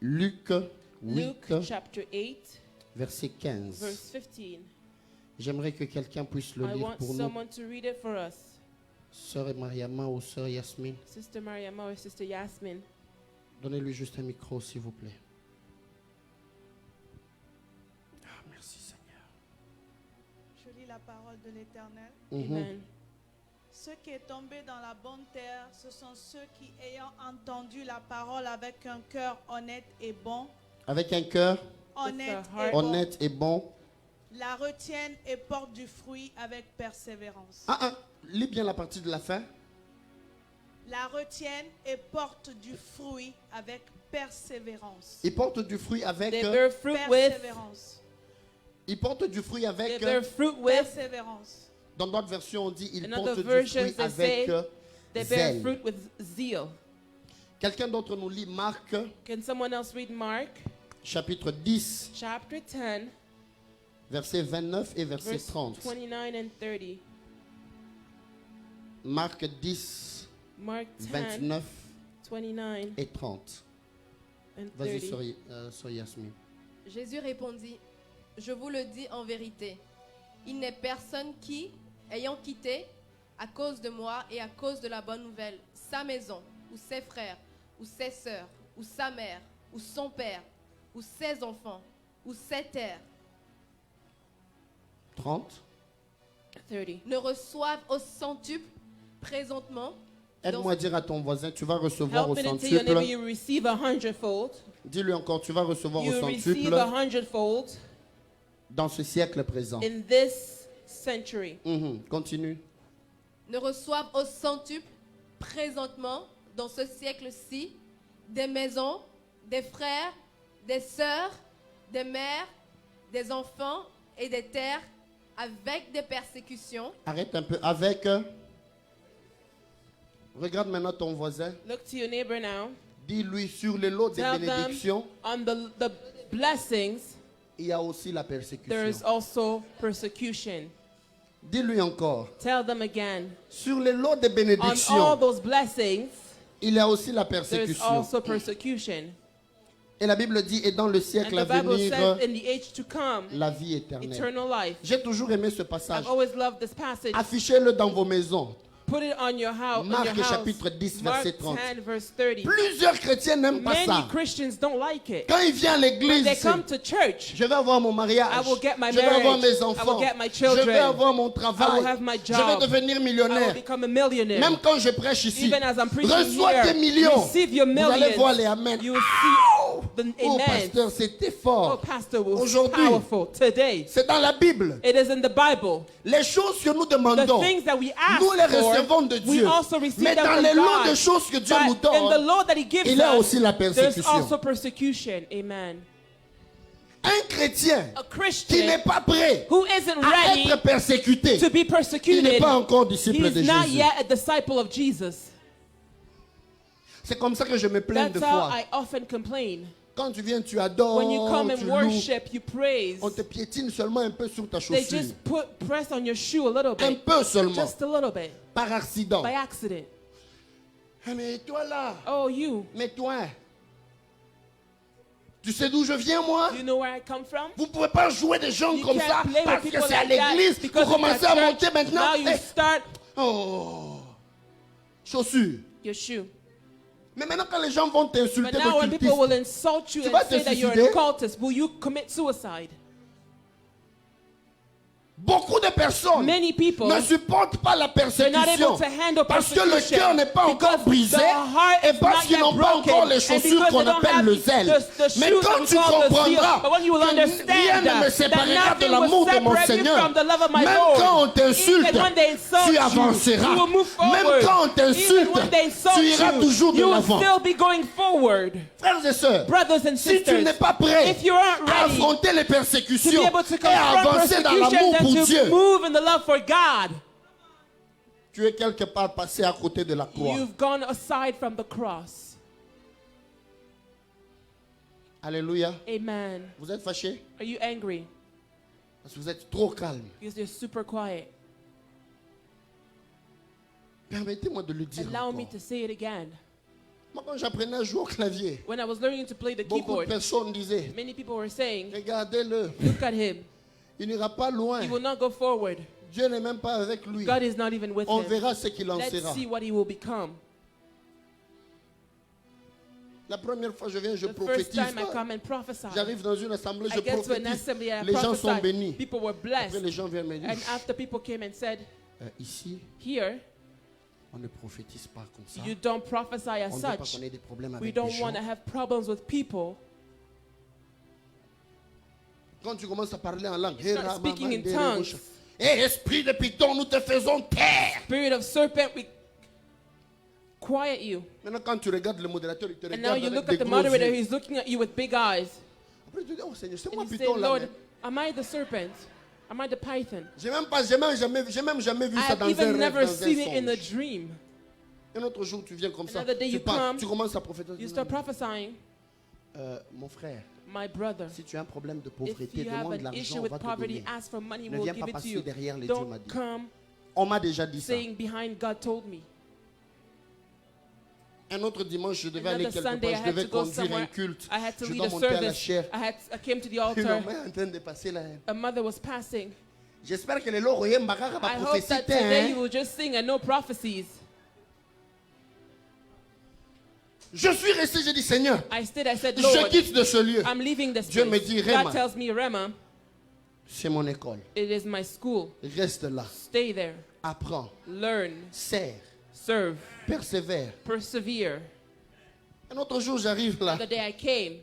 Luc 8, Luke chapter 8, verset 15. verse 15. J'aimerais que quelqu'un puisse le I lire want pour nous. someone to read it for us. Sœur Mariama ou Sœur Yasmine, Sister Mariama or Sister Yasmin. donnez-lui juste un micro s'il vous plaît. Ah, merci Seigneur. Je lis la parole de l'Éternel. Amen. Ce qui est tombé dans la bonne terre, ce sont ceux qui, ayant entendu la parole avec un cœur honnête et bon, Avec un cœur honnête a heart et bon, honnête et bon. la retiennent et portent du fruit avec persévérance. Lis bien la partie de la fin. La retiennent et portent du fruit avec persévérance. Il porte du fruit avec. They bear fruit with. Persévérance. Il porte du fruit They avec. bear fruit with. Persévérance. Dans d'autres versions, on dit il In porte other du versions, fruit they avec say They bear zèle. fruit with zeal. Quelqu'un d'autre nous lit Marc, Can someone else read Mark chapitre 10, chapter 10, verset 29 et verset verse 30. 29 and 30? Marc 10, Mark 10, 29 29 et 30. and Vas-y, 30. Sœur Yasmine. Jésus répondit, je vous le dis en vérité, il n'est personne qui, ayant quitté, à cause de moi et à cause de la bonne nouvelle, sa maison, ou ses frères, ou ses sœurs, ou sa mère, ou son père, ou ses enfants, ou ses terres, 30. 30. ne reçoivent au centuple présentement. Aide-moi à dire à ton voisin, tu vas recevoir au Help me to tell your neighbor centuple. you receive a hundredfold. Dis-lui encore, tu vas recevoir au You receive centuple a hundredfold dans ce siècle présent. in this century. Continue. Ne reçoivent au centuple présentement, dans ce siècle-ci, des maisons, des frères, des sœurs, des mères, des enfants et des terres, avec des persécutions, Arrête un peu. Avec. Regarde maintenant ton voisin. Look to your neighbor now. Dis-lui sur les lots des Tell them bénédictions, on the blessings, il y a aussi la persécution. there is also persecution. Dis-lui encore. Tell them again. Sur les lots des On all bénédictions, those blessings, il y a aussi la there's persécution. also persecution. Et la Bible dit, et dans le And siècle à the Bible venir, says in the age to come, la vie éternelle. eternal life. J'ai toujours aimé ce passage. I've always loved this passage. Affichez-le dans vos maisons. Put it on your house. Marc chapitre 10, Mark verset 30. 10, verse 30. Plusieurs chrétiens n'aiment pas Many ça. Christians don't like it. Quand il vient à When l'église, they c'est, come to church, je vais avoir mon mariage, I will get my je vais avoir marriage, mes I enfants, will get my je children, vais avoir mon I travail, will have my je vais job, devenir I will millionnaire. become a millionaire. Même quand je prêche ici, Even as I'm preaching reçois here, tes millions. receive your Vous allez voir les millions. amens. You will see the Oh, amen. pasteur, c'était Oh, fort. pastor, was Aujourd'hui, powerful today. c'est dans la Bible. It is in the Bible. Les choses que nous The demandons, things that we ask nous les for, recevons de we Dieu. also receive Mais them dans from les lots God. de choses que Dieu nous But in the donne, law that He gives il y a us, aussi la there's persécution. also persecution. Amen. Un chrétien A qui Christian n'est pas prêt who isn't à ready être persécuté, to be il n'est persecuted, pas encore disciple he's de not Jésus. yet a disciple of Jesus. C'est comme ça que je me plains That's de how fois. I often complain. Quand tu viens, tu adores, When you come and tu loues, worship, you praise. on te piétine seulement un peu sur ta They chaussure. just press on your shoe a little Un bit, peu seulement, just a little bit, par accident. by accident. Ah, mais toi là, Oh, you. mais toi, tu sais d'où je viens moi? Do you know where I come from? Vous ne pouvez pas jouer des gens You comme can't ça play with parce que people c'est à like that l'église. because Vous commencez it's at à church. monter maintenant. Now you Eh, start oh, chaussures. your shoe. Mais maintenant quand les gens vont But t'insulter now when people will d'occultiste, insult you Tu and vas te say that you're an suicider? occultist, will you commit suicide? Beaucoup de personnes Many people, ne supportent pas la they're not persécution able to handle parce que le persecution cœur n'est pas encore because brisé the heart et is parce not qu'ils yet n'ont pas broken, encore les and chaussures because qu'on they don't appelle have le zèle. the Mais shoes quand that tu we call the seal, comprendras but when you will que understand rien ne me that séparera de nothing l'amour will de mon separate you Seigneur, from the love of my même Lord. quand on t'insulte, Even when they insult tu you, avanceras. you will move Même forward. quand on Even t'insulte, when they insult tu iras toujours de you will l'avant. still be going forward. Frères et sœurs, Brothers and si tu sisters, n'es pas prêt if you aren't à ready affronter les to be persécutions able to et confront à avancer dans l'amour persecution pour and Dieu, to move in the love for God, tu es quelque part passé à côté de la croix. you've gone aside from the cross. Alléluia. Amen. Vous êtes fâché Are you angry? parce que vous êtes trop calme. Because you're super quiet. Permettez-moi de le dire Allow me encore. to say it again. Moi, quand j'apprenais à jouer au clavier, When I was learning to play the beaucoup de keyboard, personnes disaient, many people were saying, regardez-le, look at him. il n'ira pas loin. He will not go forward. Dieu n'est même pas avec lui. God is not even with On him. verra ce qu'il en Let's sera. see what he will become. La première fois je viens, je The first prophétise. time I come and prophesy, J'arrive dans une assemblée, je I get to an prophétise. assembly and I Les gens sont prophesy. bénis. People were Après, les blessed. gens viennent me dire, And after people came and said, ici, here, on ne prophétise pas comme ça. you don't prophesy as On ne veut pas such. qu'on ait des problèmes We avec les don't gens. want to have problems with people. Quand tu commences à parler en langue, start speaking in tongues. esprit de python, nous te faisons taire. Spirit of serpent, we quiet you. Maintenant, quand tu regardes le modérateur, il te And now regarde you avec look des at the gros moderator, yeux. he's looking at you with big eyes. Après, tu dis, oh Seigneur, c'est moi And you say, python là. Lord, mais am I the serpent? Am I the python? J'ai même jamais vu ça I've dans un even rêve, never dans seen it in un a songe. dream. Un autre jour, tu viens comme ça, Another day tu you parles, come, tu commences à prophétiser. You start prophesying, Mon frère, my brother. si tu as un problème de If pauvreté, you have demande an l'argent, issue on with va te poverty, donner. ask for money, Ne we'll viens give pas it to passer you. derrière les dieux, m'a Don't dit. come On m'a déjà dit ça. saying behind God told me. Un autre dimanche, je devais aller Another quelque Sunday, I part, je had devais to go conduire un somewhere. culte. I had to Je lead dois a monter à la service. chair. I came to the Une altar. maman est en train de passer là. A mother was passing. J'espère que les lots royaumes Mbakara I va hope prophétiser. that today you will just sing and no prophecies. Je suis resté, j'ai dit Seigneur, I said, je Lord, quitte de ce lieu. I'm leaving this Dieu me place. dit, Rema. God tells me, Rema, C'est mon école. it is my school. Reste là. Stay there. Apprends. Learn. Sers. Serve. Persévère. Persevere. Un autre jour, j'arrive là. The day I came,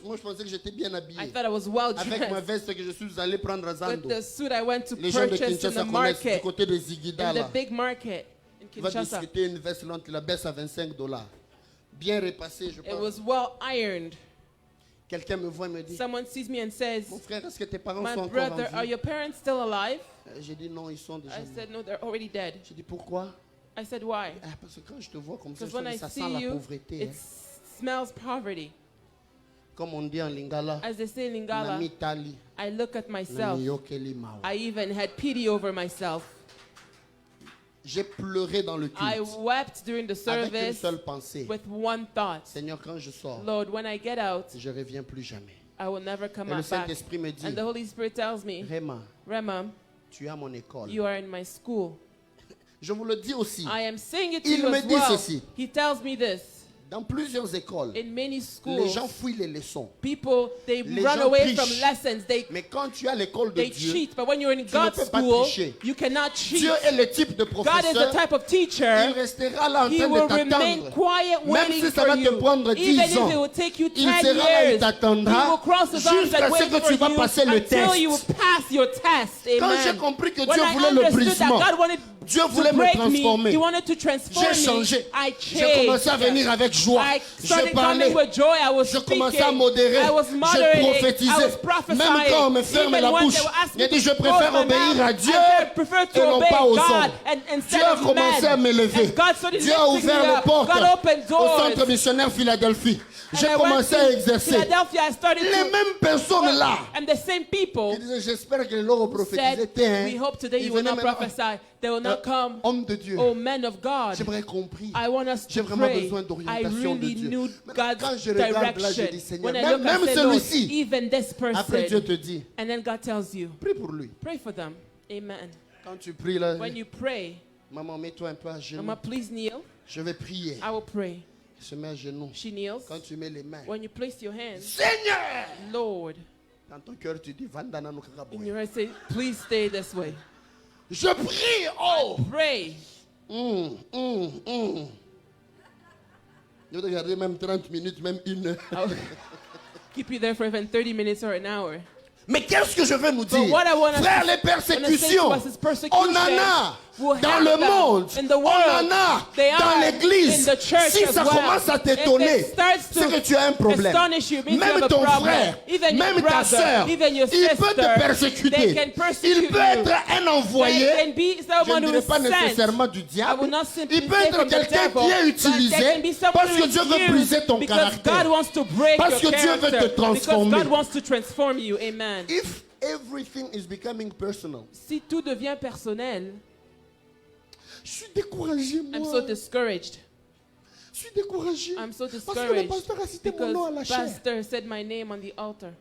Moi, je pensais que j'étais bien I habillé. thought I was well Avec ma dressed. veste que je suis allé prendre à With Zando. the suit I went to Les gens de purchase in Kinshasa the connaissent du market, côté de Zigida in the là. big market in Tu vas Kinshasa. discuter une veste longue, tu la baisses à $25. Bien repassée, je It pense. was well ironed. Quelqu'un me voit et me dit, Someone sees me and says, mon frère, est-ce que tes parents my sont encore en brother, are vie? your parents still alive? J'ai dit non, ils sont déjà I morts. said, no, they're already dead. J'ai dit pourquoi? I said, why? Parce que quand je te vois comme ça, Because when I ça see sent la you, pauvreté. it smells poverty. Comme on dit en lingala, As they say in Lingala, Nami tali, I look at myself. nami yokeli mawa. I even had pity over myself. J'ai pleuré dans le I culte wept during the avec une service seule pensée. with one thought. Seigneur, quand je sors, Lord, when I get out, je reviens plus jamais. I will never come Et le out back. Saint-Esprit me dit, And the Holy Spirit tells me, Rema, Rema, tu as mon école. you are in my school. Je vous le dis aussi, I am saying it to Il you me as dit well. ceci. He tells me this. dans plusieurs écoles, In many les schools, gens fuient les leçons. people, they Les run gens away trichent. from lessons. Mais quand tu as l'école de They Dieu, cheat. But when you're in ne God's peux pas school, tricher. you cannot cheat. Dieu est le type de God is professeur, the type of il teacher. restera là en He train will de remain t'attendre. quiet Même waiting si ça for va te you. prendre 10 Even if ans, it will take you 10 il sera là, il years, he t'attendra will cross his arms jusqu'à and ce wait que for tu vas you passer le until test. you will pass your test. Quand j'ai Amen. compris que When Dieu I voulait le understood brisement, that God wanted Dieu to voulait me break me, transformer. He wanted to transform J'ai changé. me, I J'ai changed. commencé à venir avec joie. I Je started parlais. coming with joy. I was Je speaking. commençais à modérer. I was Je moderating. I was prophétisais. prophesying. Même quand on me ferme Even la when bouche, they were asking j'ai dit me je to préfère close my obéir mouth, à Dieu I prefer to et non obey pas aux God hommes. instead Dieu a of commencé men. à m'élever. And God started Dieu a lifting me ouvert les up. portes God opened au doors. centre missionnaire Philadelphie. And J'ai I went commencé to à exercer. Philadelphia, I started Les to mêmes personnes là, and the same people qui disaient j'espère que les lots prophétisaient. said, we hope today you will not prophesy. They will not come. Homme de Dieu, Oh, men of God. j'ai vraiment compris. I want us J'ai to vraiment pray. besoin I d'orientation de really Dieu. knew Maintenant, quand God's je regarde là, je direction. dis Seigneur, When I look, même I say, Lord, celui-ci. even this Après Dieu te person. dit, And then God tells you, prie pour lui. pray for them. Amen. Quand tu pries là, When you pray, maman, mets-toi un peu à genoux. Mama, please kneel. Je vais prier. I will pray. Je se mets à genoux. She kneels. Quand tu mets les mains. When you place your hands, Seigneur, Lord, Dans ton cœur, tu dis, Vandana no In kakaboy. your heart, say, please stay this way. Je prie, oh! Pray. Je vais te garder même 30 minutes, même 1 heure. I'll keep you there for even 30 minutes or an hour. Mais qu'est-ce que je veux nous dire? what I wanna Frères, say- les persécutions, wanna say to us is persecution on en a will dans have le them monde, in the on world. en a They dans are l'église. in the church Si as ça well. commence à If t'étonner, it starts to c'est que tu as un problème. astonish you, it means you Même have a ton problem. frère, Even your même ta brother, soeur, even your il peut sister, te persécuter. they can persecute Il peut you. être un envoyé. They can be Je someone ne who dirais is pas sent. nécessairement du I diable. will not simply Il peut say être from the quelqu'un devil, qui est but there utilisé can be someone parce who que is Dieu veut used briser ton because caractère. God wants to break Parce your que Dieu veut te character. transformer. Because God wants to transform you. Amen. If everything is becoming personal, Si tout devient personnel, je suis découragé, I'm moi. so discouraged. Je suis découragé. I'm so Parce que le discouraged pasteur a cité mon nom à la because chair. pastor said my name on the altar.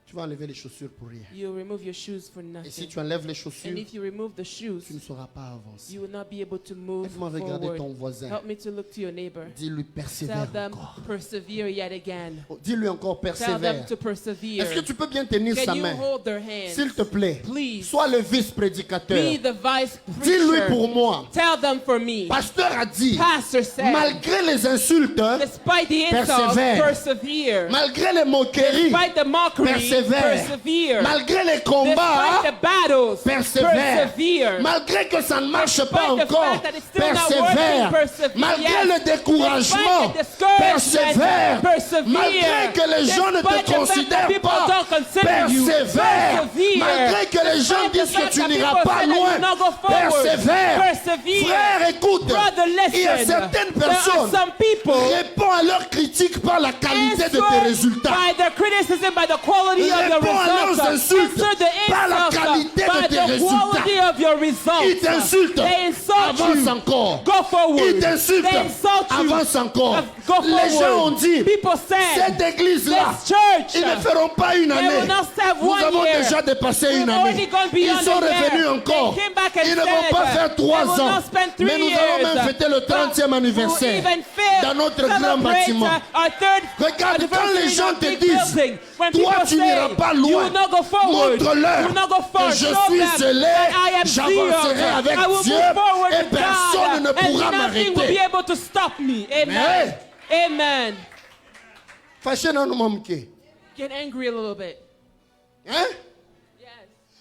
Tu vas enlever les chaussures pour rien. You remove your shoes for Et si nothing. tu enlèves les And chaussures, if you remove the shoes, tu ne sauras pas avancer. you will not be able to move Laisse-moi regarder ton forward. voisin. Help me to look to your neighbor. Dis-lui Tell persévère them, encore. persevere yet again. Oh, dis-lui encore Tell them persévère. to persevere. Est-ce que tu peux bien tenir sa Can you main? hold their hands? S'il te plaît. Please. Sois le vice-prédicateur. Be the vice Dis-lui preacher. pour moi. Tell them for me. Pasteur a dit, Pastor said, malgré les insultes, despite the insults, Persevere. persevere. malgré les moqueries, Despite the mockery, Persevere. persevere. malgré les combats, Despite the battles, persévère. persevere. Malgré que ça ne marche pas Despite the encore, fact that it's still not persévère. working, persevere. Malgré Yes. le découragement, Despite the discouragement, persévère. persevere. Malgré que les gens ne Despite the te fact considèrent that people pas, don't consider you, persévère. persevere. Malgré que les gens Despite the disent que fact tu that n'iras people pas say that you loin, will not go forward, persévère. persevere. Frère, écoute, Brother, il y a listen. certaines There are personnes some people réponds à leurs critiques par la qualité de tes answer résultats. by the criticism, by the quality of your Réponds à leurs results. insultes Answer the par la insults qualité de by tes the quality of your results. Ils t'insultent, They insult avance you. encore. Go forward. Ils t'insultent, They insult you. avance encore. Go Les gens ont forward. dit, People said, cette église-là, this church, ils ne feront pas une they année. will not serve Nous one avons year. déjà dépassé We've une already année. gone beyond Ils sont a year. revenus encore. They came back and Ils ne vont said, pas faire 3 they will ans. not spend 3 Mais nous allons years. même fêter le 30e But anniversaire we'll even fail dans notre grand celebrate, bâtiment. Our third Regarde, quand anniversary les gens in our te big disent, building. When toi people tu say, n'iras pas you loin, will not go forward. montre-leur You will not go forward. que je Show suis them zélé, that I am j'avancerai zealous. avec I will Dieu move forward et with personne God, ne pourra and nothing will be m'arrêter. able to stop me. Amen. Amen. Fâché non nous manquer. Get angry a little bit. Hein? Yes.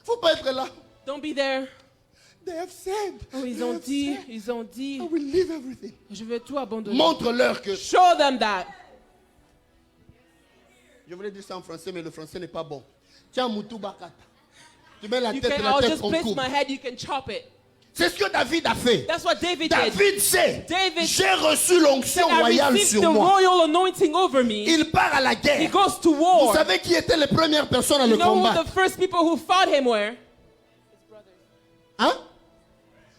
Faut pas être là. Don't be there. They have said. Oh, ils they ont have dit, said, ils ont dit, I will leave everything. je vais tout abandonner. Montre-leur que. Show them that. Je voulais dire ça en français, mais le français n'est pas bon. Tiens, Moutou Bakata. Tu mets la You tête can, et la I'll tête just en place coupe. my head, you can chop it. C'est ce que David a fait. That's what David did. David sait. David J'ai reçu l'onction I royale received sur the moi. royal anointing over me. Il part à la He guerre. goes to Vous war. savez qui étaient les premières personnes à You le know who combattre? the first people who fought him were? Hein?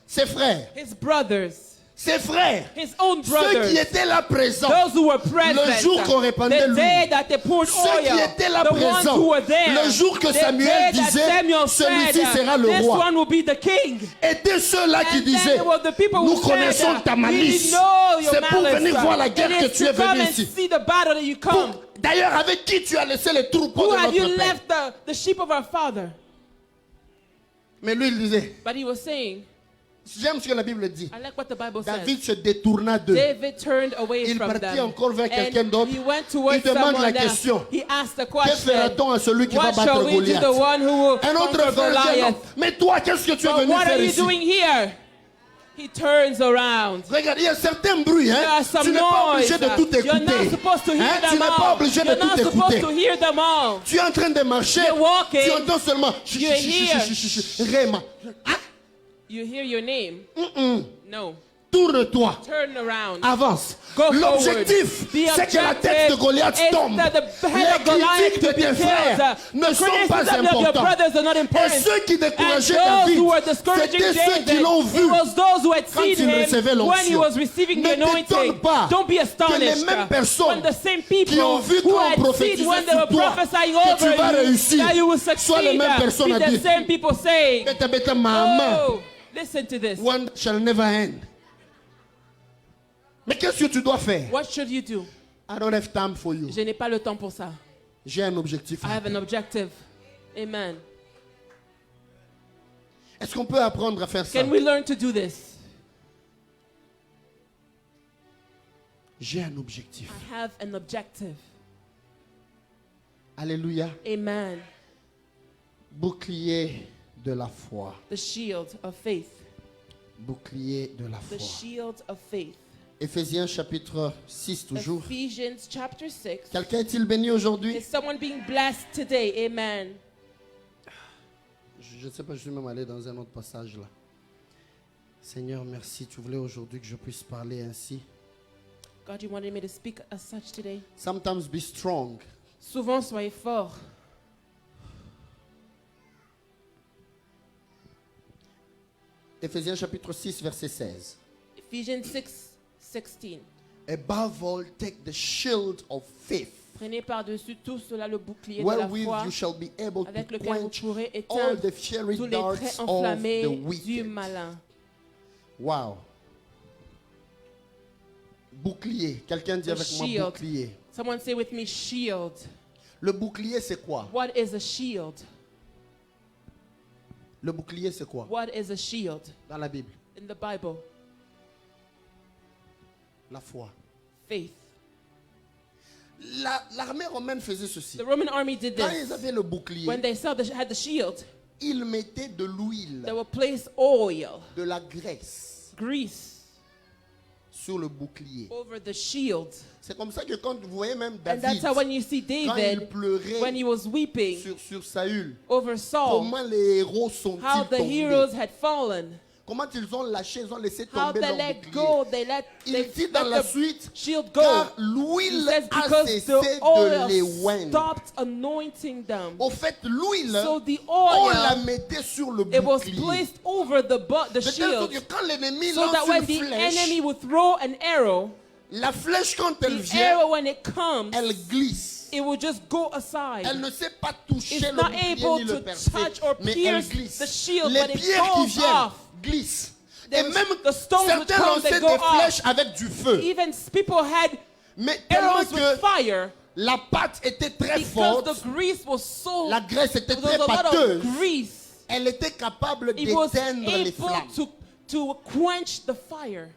Ses frères. His brothers. Ses frères. His own Ceux brothers. qui étaient là présents. Those who were present. Le jour qu'on répandait The l'huile. day that they poured Ceux qui oil. étaient là The ones présents. who were there. Le jour que The Samuel day that disait, Samuel celui-ci said, sera le this roi. one will be the king. Et ceux-là qui And then disaient, there were the people who nous connaissons said, ta we malice. know your C'est pour malice. venir voir la guerre It que is tu es to come venu and ici. see the battle that you come. D'ailleurs, avec qui tu as laissé les troupeaux Who de have you notre père? left the sheep of our father? Mais lui, il disait, But he was saying, j'aime ce que la Bible dit. I like what the Bible says. David se détourna d'eux. David turned away Il from partit them. encore vers quelqu'un And d'autre. he went towards Il demande la someone else. question. He asked the Que question, fera-t-on à celui qui va what battre shall we do Goliath? the one who will Un autre conquer frère dit, non. Goliath? Mais toi, qu'est-ce que tu es But venu what are faire you ici? doing here? He turns around. Regarde, il y a certains bruits. There Hein? are some Tu n'es pas noise. obligé de tout You're not écouter. supposed to hear Hein? Tu them n'es pas all. obligé de You're tout not supposed écouter. to hear them all. Tu es en train de marcher. You're walking. Tu entends seulement. You hear. Réma. Ah, You hear your name? No. tourne-toi. Turn around. Avance. Go L'objectif, forward. The c'est que la tête de objective Goliath is tombe. that the head Les of Goliath critiques de to be tes frères killed. ne The sont pas criticism of your importants. brothers are not Et important. ceux qui décourageaient And those David, who were discouraging c'était ceux qui David, l'ont it vu was those who had quand seen il recevait him when he l'onction. was receiving the Ne t'étonne anointing. pas Don't be que astonished les mêmes personnes when the same people qui ont vu who qu'on had prophétisait seen when they sur were toi prophesying que tu over vas you réussir, that you will soient les succeed, mêmes personnes be à the dire, same people saying, beta beta maman, oh, listen to this. one shall never end. Mais qu'est-ce que tu dois faire? What should you do? I don't have time for you. Je n'ai pas le temps pour ça. J'ai un objectif. I have an objective. Amen. Est-ce qu'on peut apprendre à faire ça? Can we learn to do this? J'ai un objectif. I have an objective. Alléluia. Amen. Bouclier de la foi. The shield of faith. Bouclier de la The foi. shield of faith. Éphésiens chapitre 6 toujours. Ephesians chapter 6. Quelqu'un est-il béni aujourd'hui? Is someone being blessed today? Amen. Je ne sais pas, je suis même allé dans un autre passage là. Seigneur, merci. Tu voulais aujourd'hui que je puisse parler ainsi. God, you wanted me to speak as such today. Sometimes be strong. Souvent, soyez fort. Éphésiens chapitre 6 verset 16. Ephesians 6:16. Above all, take the shield of faith, Prenez par-dessus tout cela le bouclier de la wherewith foi, you shall be able avec to lequel vous quench pourrez all éteindre the fiery tous les darts traits of enflammés the du wicked. malin. Wow. Bouclier. Quelqu'un dit The avec moi shield. bouclier. Someone say with me, shield. Le bouclier c'est quoi? What is a shield? Le bouclier c'est quoi? What is a shield? Dans la Bible. In the Bible, La foi. faith. L'armée romaine faisait ceci. The Roman army did Quand this. ils avaient le bouclier, When they had the shield, ils mettaient de l'huile, they would place oil, de la graisse grease, sur le bouclier. over the shield. C'est comme ça que quand vous voyez même And that's David, how when you see quand il David, pleurait when he was weeping sur Saül, over Saul, comment les héros sont-ils how the tombés? heroes had fallen, Comment ils ont lâché, ils ont laissé how tomber they leur let bouclier. go, they let Il dit dans la the suite, shield go. car He l'huile says a because cessé the de les oil oindre. stopped anointing them. Au fait, l'huile, So the on la oil, mettait sur le it was bouclier. placed over the De telle sorte shield, que quand l'ennemi so lance that when une the flèche, enemy would throw an arrow, la flèche quand elle the vient, arrow when it comes, elle glisse. it will just go aside. Elle ne sait pas toucher It's le not bouclier able ni le to percer, touch or mais elle pierce glisse. the shield, Les but it pierres qui goes viennent off. glissent. There Et was- même the stones would certains come, they lançaient go des off. flèches avec du feu. Even people had Mais tellement arrows with que fire la pâte était très because forte, the grease was so, la graisse était there was très a lot pâteuse, of grease. elle était capable It was d'éteindre les able flammes. to quench the fire.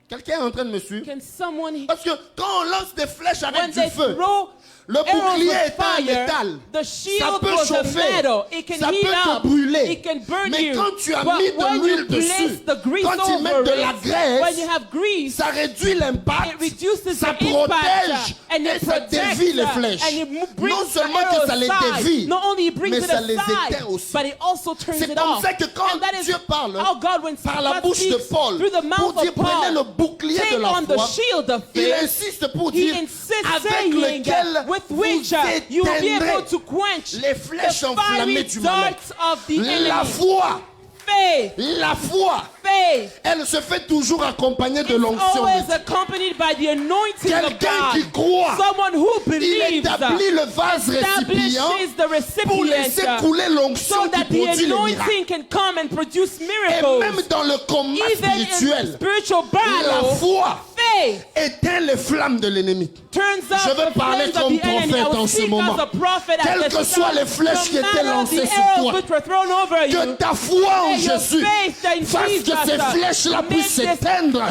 Quelqu'un est en train de me suivre? Can someone, Parce que quand on lance des flèches when avec they du feu, throw le arrows bouclier with est en fire, métal. the Ça shield peut was a chauffer. metal. It can Ça heat peut te up. brûler. It can burn Mais you. quand tu as But mis de when you l'huile place dessus, the grease quand ils over mettent de la it, graisse, when you have grease, ça réduit l'impact, it reduces ça the impact protège and et it ça protects dévie les flèches. and it brings Non the seulement que arrows ça les aside. dévie, Not only it brings mais it ça les aside, éteint aussi. but it also turns C'est it comme off. ça que quand And that is Dieu parle how God, when par la God bouche de speaks Paul through the pour mouth dire of prenez le Paul, bouclier de take la on the foi, shield of il faith. insiste pour He dire insists avec saying lequel with vous which you will be able éteindrez to quench les flèches the enflammées fiery du malin. darts of the La enemy. foi, Faith, la foi, faith. elle se fait toujours accompagner de It's l'onction de always Dieu. accompanied by the anointing of Quelqu'un qui God. croit, Someone who il believes établit le vase récipient establishes the pour laisser recipient couler so l'onction qui that the produit les miracles. anointing can come and produce Et miracles. même dans le combat Even in the spirituel, spiritual la battle, foi faith éteint les flammes de l'ennemi. turns up Je vais the parler flames of comme the enemy. I prophète will en ce speak moment. as a prophet at Quelles this que soient time. les flèches qui No étaient matter lancées the sur arrows toi, which were thrown over you, que ta foi en may your Jésus faith in fasse que Jesus, ces flèches-là make puissent this s'éteindre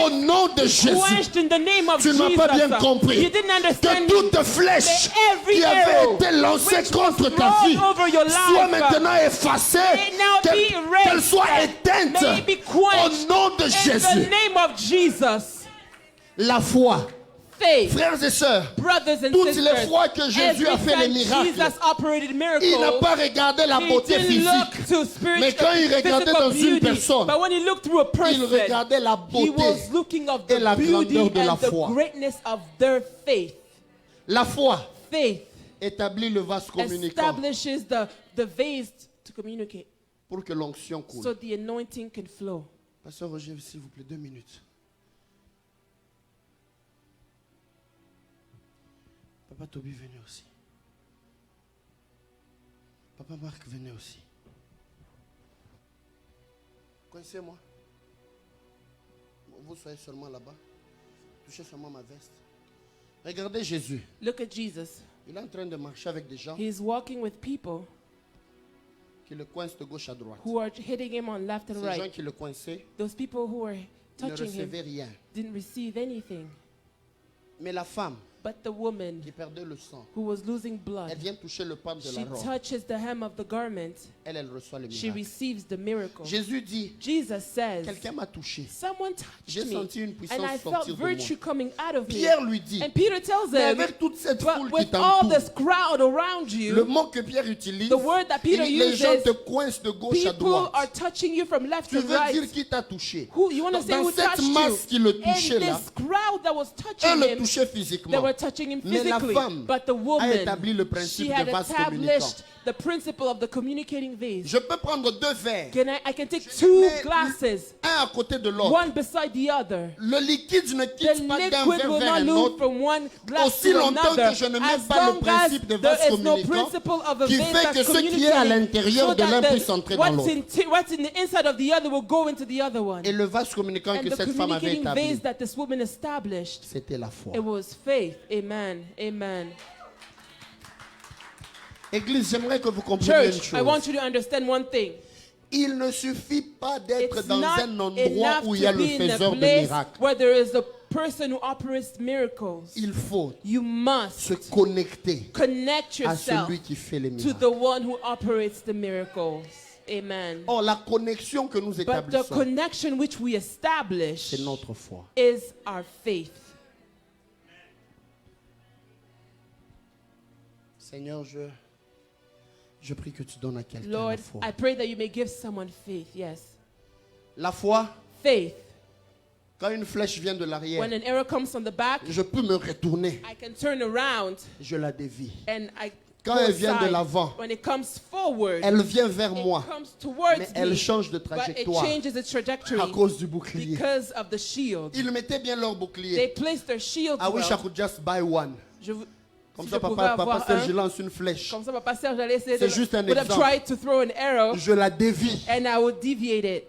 au nom de Jésus. quenched in the name of Tu ne m'as pas bien Jesus. compris. You didn't understand Que me. toute flèche That every qui avait arrow été lancée which contre was ta thrown vie over your life, soit maintenant effacée, may it now be qu'elle erased. soit éteinte May it be au quenched nom de in the Jésus. name of Jesus. La foi, Faith, frères et sœurs, brothers and toutes sisters, les fois que Jésus every a fait les time miracles, Jesus operated miracles, il n'a pas regardé la he beauté didn't look physique, to spiritual, mais quand il regardait physical dans une beauty, personne, but when he looked through a il person, regardait la he beauté. was looking of et the la beauty grandeur de la and the foi. greatness of their faith. La foi Faith établit le vase communicant establishes the vase to communicate, pour que l'onction coule. so the anointing can flow. Pasteur Roger, s'il vous plaît, 2 minutes. Papa Toby, venez aussi. Papa Marc, venez aussi. Connaissez-moi. Vous soyez seulement là-bas. Touchez seulement ma veste. Regardez Jésus. Look at Jesus. Il est en train de marcher avec des gens He's walking with people qui le coincent de gauche à droite. who are hitting him on left and Ces gens right. qui le coinçaient Those people who were ne touching him recevaient rien. didn't receive anything. Mais la femme But the woman qui perdait le sang, who was losing blood, elle vient toucher le pan de she la robe. touches the hem of the garment. Elle reçoit le She miracle. receives the miracle. Jésus dit, Jesus says, quelqu'un m'a touché. someone J'ai touched me, senti une and puissance I felt sortir de moi. virtue coming out of me. Pierre lui dit, And Peter tells mais him, avec toute cette but foule qui with all t'entoure, this crowd around le you, mot que Pierre utilise, the word that Peter les gens uses, te coincent de gauche à people droite. are touching you from left Tu and veux dire right. qui t'a touché? Who you want to say Dans who cette touched masse qui you? le touchait In là, this crowd that was eux touching le him, touchaient they physiquement. were touching him Mais la physically. femme But the a woman, établi le she principe had de vase communicant. established the principle of the communicating vase. Je peux prendre deux verres, I can take two mets glasses, un à côté de l'autre. one beside the other. Le liquide ne The quitte pas d'un liquid verre will vers not un move autre from one glass aussi to longtemps another, que je ne mets as pas le long principe de as vase there is no communicant principle of a qui vase fait que that's ce qui est à communicating, l'intérieur so de l'un that puisse entrer dans l'autre. what's in the inside of the other will go into the other one. Et le vase communicant And que the cette femme avait communicating établi, vase that this woman established, c'était la foi. it was faith. Amen. Amen. Église, j'aimerais que vous compreniez une Church, I want chose. you to understand one thing. Il ne suffit pas d'être It's dans not un endroit enough où il y a to le be in a faiseur de place miracles. where there is a person who operates miracles. Il faut You must se connecter connect à yourself celui qui fait les to miracles. the one who operates the miracles. Amen. Or, la connexion que nous But the établissons, connection which we establish c'est notre foi. is our faith. Seigneur, je prie que tu donnes à quelqu'un Lord, la foi. I pray that you may give someone faith. Yes. La foi, Faith. quand une flèche vient de l'arrière, When an arrow comes from the back, je peux me retourner, I can turn around je la dévie. and I Quand go elle vient de aside. l'avant, When it comes forward, elle vient vers moi, it comes towards mais elle me, change de but it trajectoire changes its trajectory à cause du bouclier. because of the shield. Ils mettaient bien leur They bouclier. placed their shield I wish I well. could just buy one. Comme Si ça, je pouvais papa avoir Serge un, lance une flèche. comme ça, Papa Serge allait essayer C'est juste un would have exemple. tried to throw an arrow Je la dévie. and I would deviate it.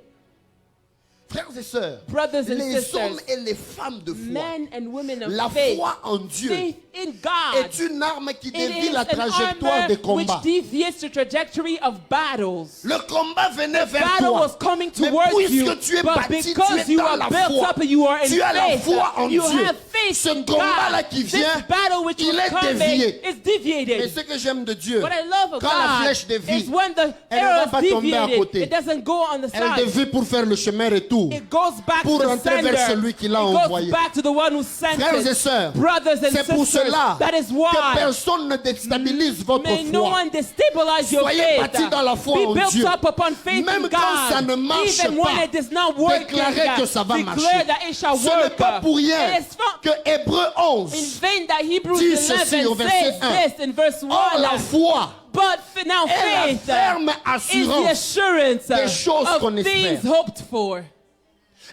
Frères et sœurs, Brothers and les sisters, hommes et les femmes de foi, Men and women of la faith, foi en Dieu faith in God, est une arme qui it dévie is la an trajectoire armor des which combats. deviates the trajectory of battles. Le combat venait vers Battle toi. was coming Mais towards you, puisque tu es but bâti, tu because es you dans are la built foi. up and you are in Tu as la faith, foi en you Dieu. have faith Ce in combat-là God. qui This vient, battle which il is est coming dévié. is Et deviated. ce que j'aime de Dieu, What I love of quand la God flèche dévie, is when the elle ne arrow va pas is tomber à deviated, côté. it doesn't go on the elle side. dévie pour faire le chemin retour. It goes back Pour to the rentrer vers sender. celui qui l'a It goes envoyé. back to the one who sent Frères et it. sœurs, Brothers and c'est pour sisters, cela that is que why personne ne déstabilise votre may no foi. one destabilize your Soyez faith. bâtis dans la foi Be en built Dieu. up upon faith Même in quand God. ça ne marche Even when pas, it does not work, déclarez que ça va declare marcher. that it shall Ce n'est work. pas pour rien It is not que Hébreux in 11 vain that Hebrews dit 11 ceci au verset says 1. this in verse 1. Or la foi But now est la faith ferme is the assurance assurance des choses qu'on of things espère. hoped for.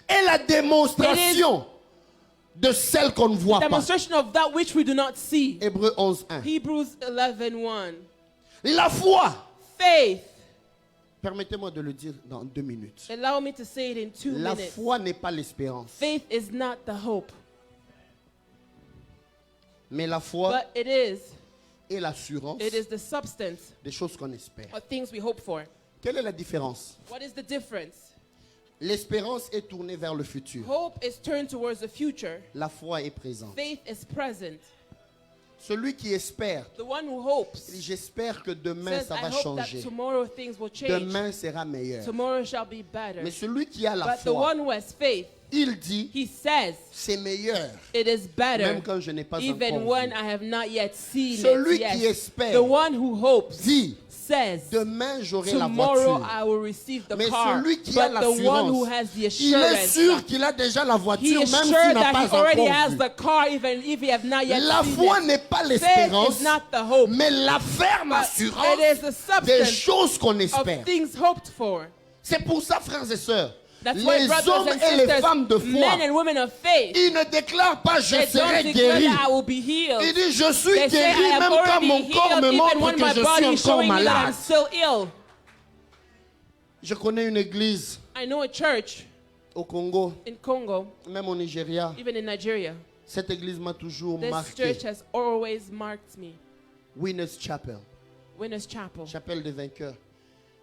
et la démonstration de celle qu'on ne voit pas. Demonstration of that which we do not see. Hébreux 11:1. Hebrews 11:1. La foi. Faith. Permettez-moi de le dire dans 2 minutes. Allow me to say it in 2 La minutes. foi n'est pas l'espérance, Faith is not the hope, mais la foi but it is. est l'assurance It is the substance des choses qu'on espère. of things we hope for. Quelle est la différence? What is the difference? L'espérance est tournée vers le futur. Hope is turned towards the future. La foi est présente. Faith is present. Celui qui espère, The one who hopes il dit, j'espère que demain says, ça I va hope changer. that tomorrow things will change. Demain sera meilleur. Tomorrow shall be better. Mais celui qui a la But the foi, one who has faith, il dit, he says, c'est meilleur, it is better, même quand je n'ai pas even encore when vu. I have not yet seen Celui it. qui Yes. espère The one who hopes dit, says, demain j'aurai la tomorrow voiture. I will receive the Mais car. celui qui a But the one who l'assurance, has the il est assurance, sûr qu'il a déjà la he voiture, is même sure s'il n'a that pas he already encore has vu. the car, even if he have not yet La seen foi it. n'est pas Faith l'espérance, is not the hope, mais la ferme but assurance it is the des substance choses qu'on of espère. things hoped for. C'est pour ça, frères et sœurs, That's why les brothers hommes and et les sisters, femmes de foi, men and women of faith, ils ne déclarent pas je they serai don't declare guéri. that I will be healed. Ils disent je suis They say guéri I am même quand already mon corps healed me even montre when que my je body suis is encore showing me that I'm malade. still ill. Je connais une église I know a church au Congo, in Congo, même au Nigeria. even in Nigeria. Cette église m'a toujours This marqué. church has always marked me. Winners Chapel, Winners Chapel, chapelle des vainqueurs,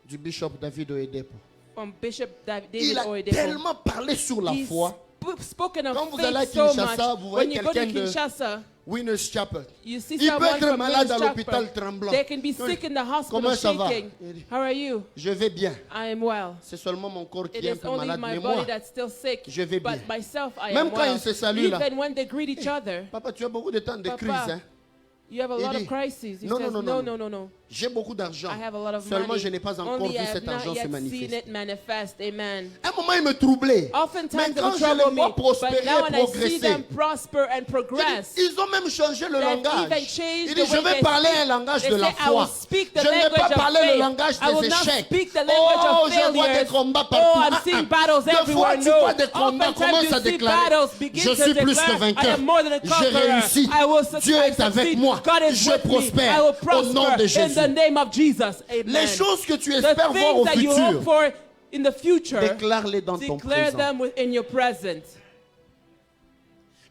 du bishop David Oyedepo. from Bishop David Il a Oyedepo. tellement parlé sur la He's foi. spoken Quand of vous allez à faith so Kinshasa, much. vous When voyez you go to quelqu'un de Kinshasa, Winners Chapel. you see Il peut someone être from malade à Winners l'hôpital Chapel. tremblant. They can be sick in the Comment hospital ça va? shaking. How are you? Je vais bien. I am well. C'est seulement mon corps qui It est un is peu only malade, my mais body moi, that's still sick. je vais bien. But myself, I Même am quand well. ils se saluent là. Even when they greet each other, Papa, tu as beaucoup de temps de Papa, crise. Hein? you have a Il lot dit, of crises. He non, says, non, non, non. no. J'ai beaucoup d'argent. I have a lot of Seulement, money. je n'ai pas encore Only vu I have cet not argent se yet seen manifester. it manifest. Amen. À un moment, il me troublait. Mais Oftentimes quand they je trouble les vois me, prospérer but now when et I see progresser, them prosper and progress, ils ont même changé le they've even langage. changed Il the dit, je way vais they parler speak. un langage They de la say, I will foi. speak the Je ne vais language pas of parler le faith. langage I will des not échecs. speak the language Oh, of je vois des failures. combats Oh, partout. I'm seeing battles Des fois, everywhere. tu No. vois des combats, Oftentimes commence you à see déclarer, battles begin je to suis plus declare, que I vainqueur. am more than a J'ai conqueror. réussi. I will Dieu est avec succeed. moi. God is Je with me. prospère I will au nom prosper de in Jésus. the name of Jesus. Amen. Les choses que tu The espères voir au things that you hope futur, for in the future, déclare-les dans ton declare présent. them in your present.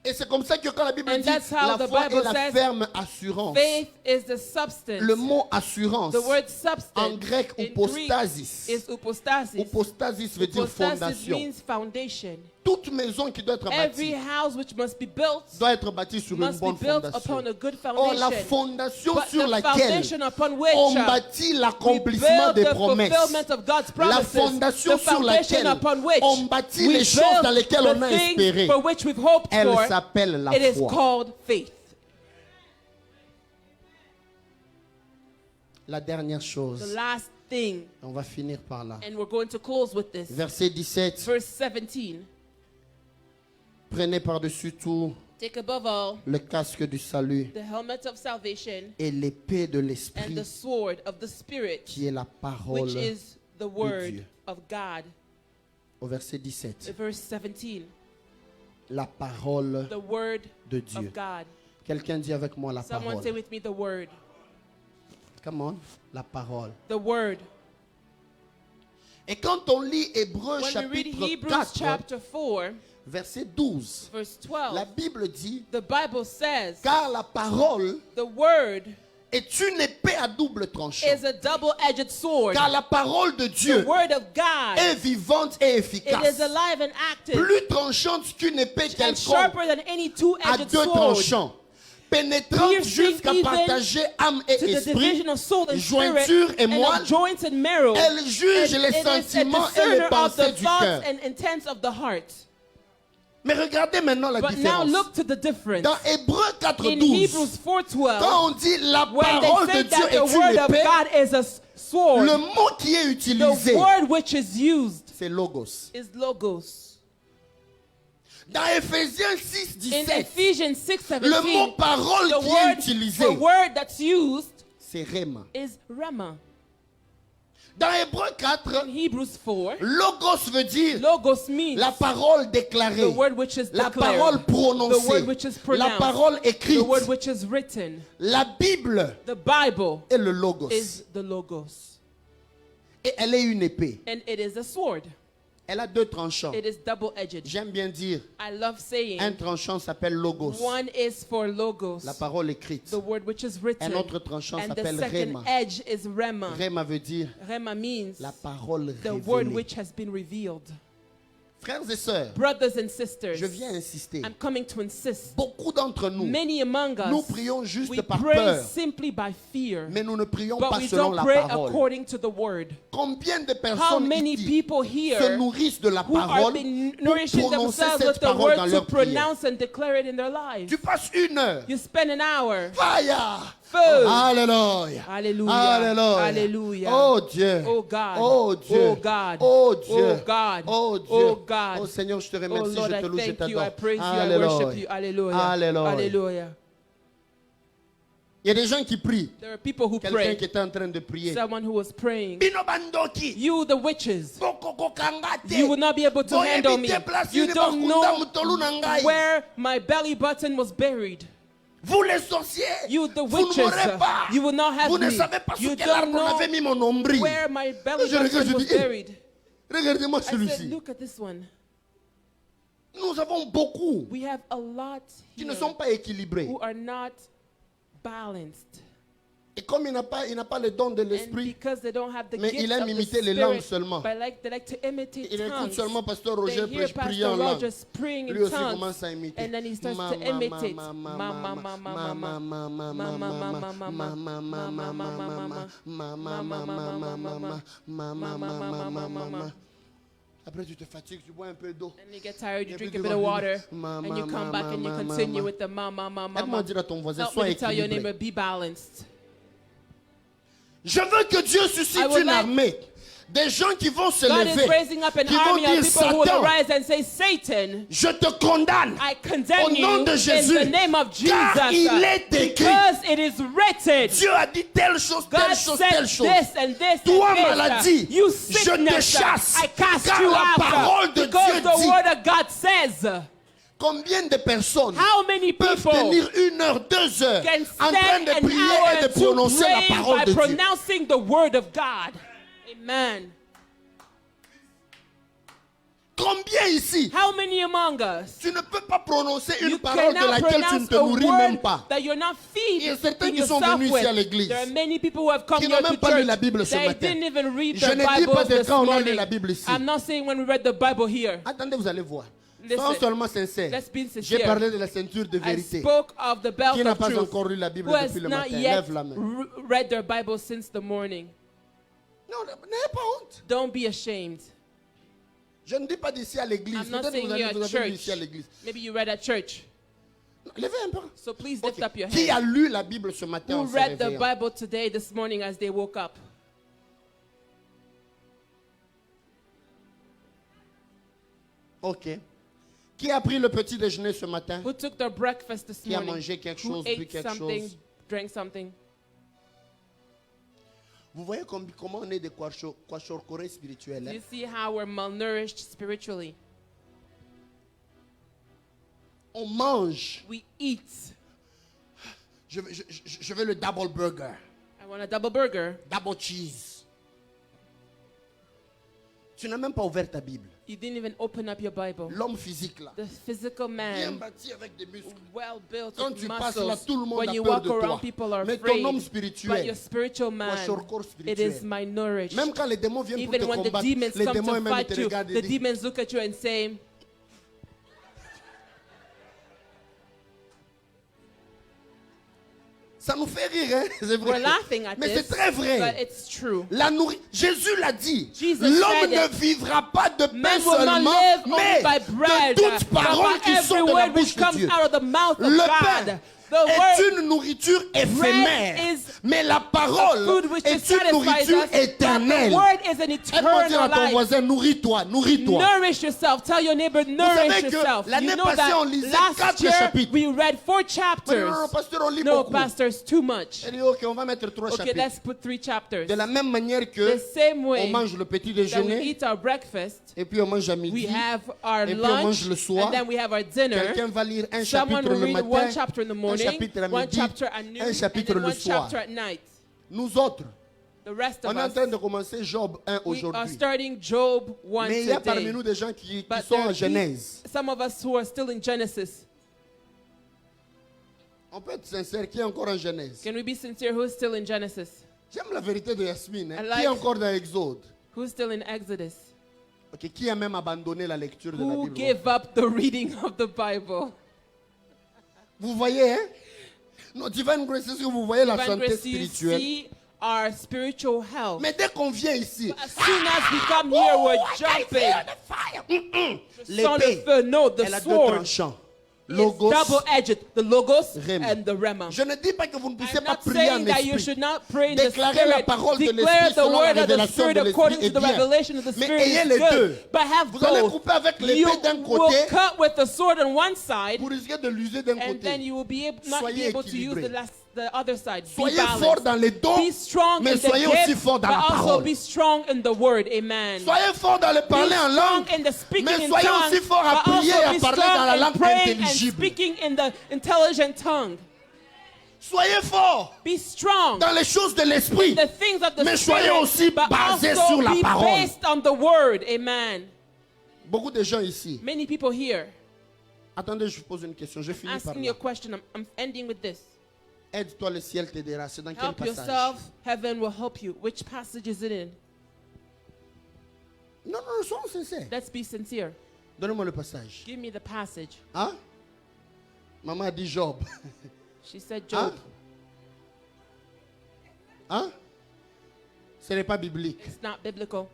Et c'est comme ça que quand la Bible And dit that's how la the foi Bible est la says, ferme assurance. Faith is the substance. Le mot assurance The word substance en grec in Greek hypostasis. is hypostasis. Hypostasis veut dire Hypostasis fondation. means foundation. Toute maison qui doit être Every bâtie house which must be built doit être bâtie sur une must be bonne built fondation. upon a good Or, la foundation. fondation But sur the laquelle foundation upon which on bâtit we l'accomplissement build des the promesses, fulfillment of God's la promises, fondation the sur foundation laquelle upon which on bâtit we les choses dans build lesquelles on a the things espéré, for which we've hoped elle for, s'appelle la it is foi. called faith. La dernière The chose, last thing, on va finir par là. and we're going to close with this. Verset 17, Verse 17. prenez par-dessus tout Take above all le casque du salut the helmet of salvation et l'épée de and l'esprit the sword of the Spirit, qui est la which parole. is the word Dieu. of God. Au verset 17, Verse 17. la parole The word de Dieu. of God. Quelqu'un dit avec moi la Someone say parole. with me the word. Come on, la parole. The word. Et quand on lit Hébreux When we read chapitre Hebrews 4, chapter 4, verset 12, verse la 12, Bible dit, the Bible says, car la parole the word est une épée à double tranchant. is a double-edged sword. Car la parole de The Dieu word of God, est vivante et it efficace. is alive and active Plus tranchante qu'une épée and quelconque sharper than any à two-edged deux sword, tranchants. Pénétrante piercing jusqu'à even partager âme et to the esprit, division of soul and jointure spirit et and moelle. of joints and marrow. Elle juge And les it is a sentiments et discerner les of pensées the du thoughts cœur. and intents of the heart. Mais regardez maintenant la But now différence. look to the difference. Dans Hébreux In 4:12, Hebrews 4:12, quand on dit la when parole they de say Dieu that the est word une of épée, God is a sword, le mot qui est the utilisé, word which is used c'est logos. is logos. Dans Éphésiens In 6:17, Ephesians 6:17, le mot parole the qui est word, utilisé, the word that's used c'est rhéma. is rema. Dans Hébreux 4, In Hebrews 4, logos veut dire logos means la parole déclarée, the word which is la declared, parole the prononcée, word which is la pronounced, parole écrite. the word which is written. La Bible The Bible est le logos. is the logos, Et elle est une épée. and it is a sword. Elle a deux tranchants. It is double-edged. J'aime bien dire, I love saying un tranchant s'appelle logos, one is for logos, la parole écrite. the word which is written, Un autre tranchant and the s'appelle second rhéma. edge is rema. Rhéma veut dire Rema means la parole the word révélée. which has been revealed. Frères et sœurs, Brothers and sisters, je viens insister. I'm coming to insist. Beaucoup d'entre nous, Many among nous us, prions juste we par pray peur, simply by fear, mais nous ne prions but pas we selon don't la pray parole. according to the word. Combien de How personnes many ici people se here nourrissent de la who are parole been pour nourishing prononcer themselves cette with the parole word dans to leur prière? pronounce and declare it in their lives? Tu passes une heure. You spend an hour. Fire! Feu. Alléluia. Hallelujah. Alléluia. Hallelujah. Oh Dieu. Oh God. Oh Dieu. Oh God. Oh Dieu. Oh God. Oh Dieu. Oh God. Oh Seigneur, je te Oh remercie, Lord, je I te loue, je thank you. I t'adore. praise you. I worship you. Hallelujah. Alléluia. Hallelujah. Il y a des gens qui prient. There are people who Quelqu'un pray. qui était en train de prier. Someone who was praying. Bino bandoki. You, the witches, Bokokokanga te. you will not be able to handle me. You don't know where my belly button was buried. Vous les sorciers, You, the vous ne witches, m'aurez pas. you will not have Vous ne me. savez pas sur You quel don't arbre on avait know mis mon nombril. where my belly Je regarde, button je was dis, buried. Regardez-moi I said, celui-ci. look at this one. Nous avons beaucoup We have a lot qui ne here sont pas équilibrés. who are not balanced. Et comme il n'a pas le don de And l'esprit, because they don't have the mais gift il aime of the imiter les langues Spirit, seulement. but they like to imitate Il écoute tongues. seulement Pasteur They Roger hear prier en Pastor langue. Rogers praying Lui in aussi tongues. commence à imiter. And then he starts to imitate. Ma, ma, ma, ma, ma, ma, ma, ma, ma, ma, ma, ma, ma, ma, ma, ma. Après tu te fatigues, tu bois un peu d'eau. And you get tired, you Et drink puis a tu bit of vas water, dire, ma, and ma, you come ma, back ma, and you ma, continue ma. with the ma, ma, ma, ma, Aide-moi ma. à dire à ton voisin, Help sois me to tell your neighbor, équilibré. be balanced. Je veux que Dieu suscite I would une like- armée. Des gens qui vont se God is lever. raising up an Qui vont army of dire, people who will Satan, arise and say, Satan, je te condamne. I condemn Au nom you de in Jésus. the name of Car Jesus. il est écrit. Because it is written. Dieu a dit telle chose, God telle chose, telle said chose. this and this Toi, and this. maladie, You je te sickness, chasse. I cast Car you la out. parole de Because Dieu the dit. word of God says. Combien de personnes How many peuvent people tenir 1 heure, 2 heures can en train stand de an prier hour et de and to prononcer la pray parole by de Dieu? pronouncing the word of God? Amen. Combien ici How many among us? tu ne peux pas prononcer une You parole de cannot laquelle tu ne pronounce te a nourris même word pas? that you're not Il y a feeding certains qui sont yourself venus ici à with. l'église There are many people who have come qui here n'ont to même pas lu church. la Bible ce They matin. didn't even read Je their ne dis pas Bibles de this quand on a lu morning. la Bible ici. I'm not saying when we read the Bible here. Attendez, vous allez voir. Listen. Soyons seulement sincères. Let's be J'ai sincere. parlé de la ceinture de I vérité. spoke of the belt Qui n'a of pas truth. encore lu la Bible Who has depuis le not matin? yet Lève la main. read their Bible since the morning? Non, n'ayez pas honte. Don't be ashamed. Je ne dis pas d'ici à l'église. I'm not Peut-être que saying vous you're avez at vu church. ici à l'église. Maybe you read at church. Non, levez un peu. So please Ok. lift up your Qui a hand. lu la Bible ce matin Who en se read the réveillant? Bible today, this morning, as they woke up? Ok. Qui a pris le petit déjeuner ce matin? Who took their breakfast this Qui a morning? mangé quelque Who chose, bu ate quelque something, chose? drank something? Vous voyez comment on est des kwashiorkore spirituels. Do Hein? you see how we're malnourished spiritually? On mange. We eat. Je veux le double burger. I want a double burger. Double cheese. Tu n'as même pas ouvert ta Bible. You didn't even open up your Bible. L'homme physique là. The physical Bien man, bâti avec des muscles. well built Quand with tu passes là, muscles. tout le monde When a you peur walk de toi. around, people are Mais ton afraid. homme But spirituel, your spiritual man, kwashiorkor it is spirituel. malnourished. Même quand les démons viennent pour te Even when the combattre, demons les come démons to eux-mêmes fight te you, regardent et the disent, demons look at you and say, ça nous fait rire, hein? C'est we're vrai. laughing at Mais this, c'est très vrai. but it's true. Jésus l'a dit. Jesus L'homme said ne it. vivra pas de pain Men will not seulement, live only mais by bread, de toute but parole by qui sort every de la word bouche which de comes Dieu. out of the mouth of Le God. pain The est word une nourriture éphémère, is mais la food parole which est une satisfies nourriture us, but the éternelle. word is an Aide-moi à dire à eternal ton life. voisin, nourris-toi, nourris-toi. Nourish yourself. Tell your neighbor, savez nourish que yourself. l'année You know passée, that on lisait last 4 year chapitres. we read 4 Mais chapters. non, pasteur, on lit No, beaucoup. pastor, it's too much. Elle dit, ok, on va mettre 3 Okay, chapitres. let's put 3 chapters. De la même manière que The same on way mange le petit that we déjeuner, eat our breakfast, et puis on mange à midi, we have our et puis on mange lunch, le soir. and then we have our dinner. Quelqu'un va lire un Someone chapitre will le read matin, one chapter in the un morning, chapitre à one midi, chapter at noon, un and chapitre then le one soir. chapter at night. Nous autres, The rest on of est en us, train de commencer Job 1 we are aujourd'hui. starting Job 1 Mais il y a parmi today. nous des gens qui But sont there en are Genèse. some of us who are still in Genesis. On peut être sincère, qui est encore en Genèse? Can we be sincere? Who's still in Genesis? J'aime la vérité de Yasmine. Hein? I like- Qui est encore dans Exode? Who's still in Exodus? Ok, qui a même abandonné la lecture de la Who Bible? gave up the reading of the Bible? Vous voyez, hein? Non, Divine Grace, est-ce que vous voyez la Divine santé Grace, you spirituelle? see our spiritual health. Mais dès qu'on vient ici, As soon as we come here, we're jumping. Sans le l'épée, feu, no, the elle a deux sword tranchants. is Logos. double-edged. The logos Rema. and the rema. Je ne dis pas que vous ne puissiez I'm pas not prier en saying that you esprit. should not pray in the Déclarez la Spirit. parole de Declare l'esprit the selon la word of the révélation Spirit de according l'esprit to est the bien. revelation of the Mais Spirit ayez is les good. deux. But have Vous allez both. couper avec You l'épée d'un will côté cut with the sword on one side, pour risquer de l'user d'un and then côté. you will be able, not be Soyez able to use équilibrés. the other side. Be Soyez balanced. forts dans les dons, Be strong mais in the soyez aussi gift, forts dans but la also parole. be strong in the word. Amen. Soyez forts dans le parler en langue, In the speaking mais in soyez tongues, aussi forts à but prier et also à be parler strong dans la in langue praying and intelligible. speaking in the intelligent tongue. Soyez forts Be strong. dans les choses de l'esprit, The things of the mais soyez Spirit, aussi but basés also sur la be parole. based on the word. Amen. Beaucoup de gens ici. Many people here Attendez, je vous pose une question. Je finis par asking là. you a question. I'm ending with this. Aide-toi, le ciel t'aidera. C'est dans quel Help passage? yourself, heaven will help you. Which passage is it in? Non, non, soyons sincères. Let's be sincere. Donnez-moi le passage. Give me the passage. Hein? Maman a dit Job. She said Hein? Job. Hein? Ce n'est pas biblique. It's not biblical.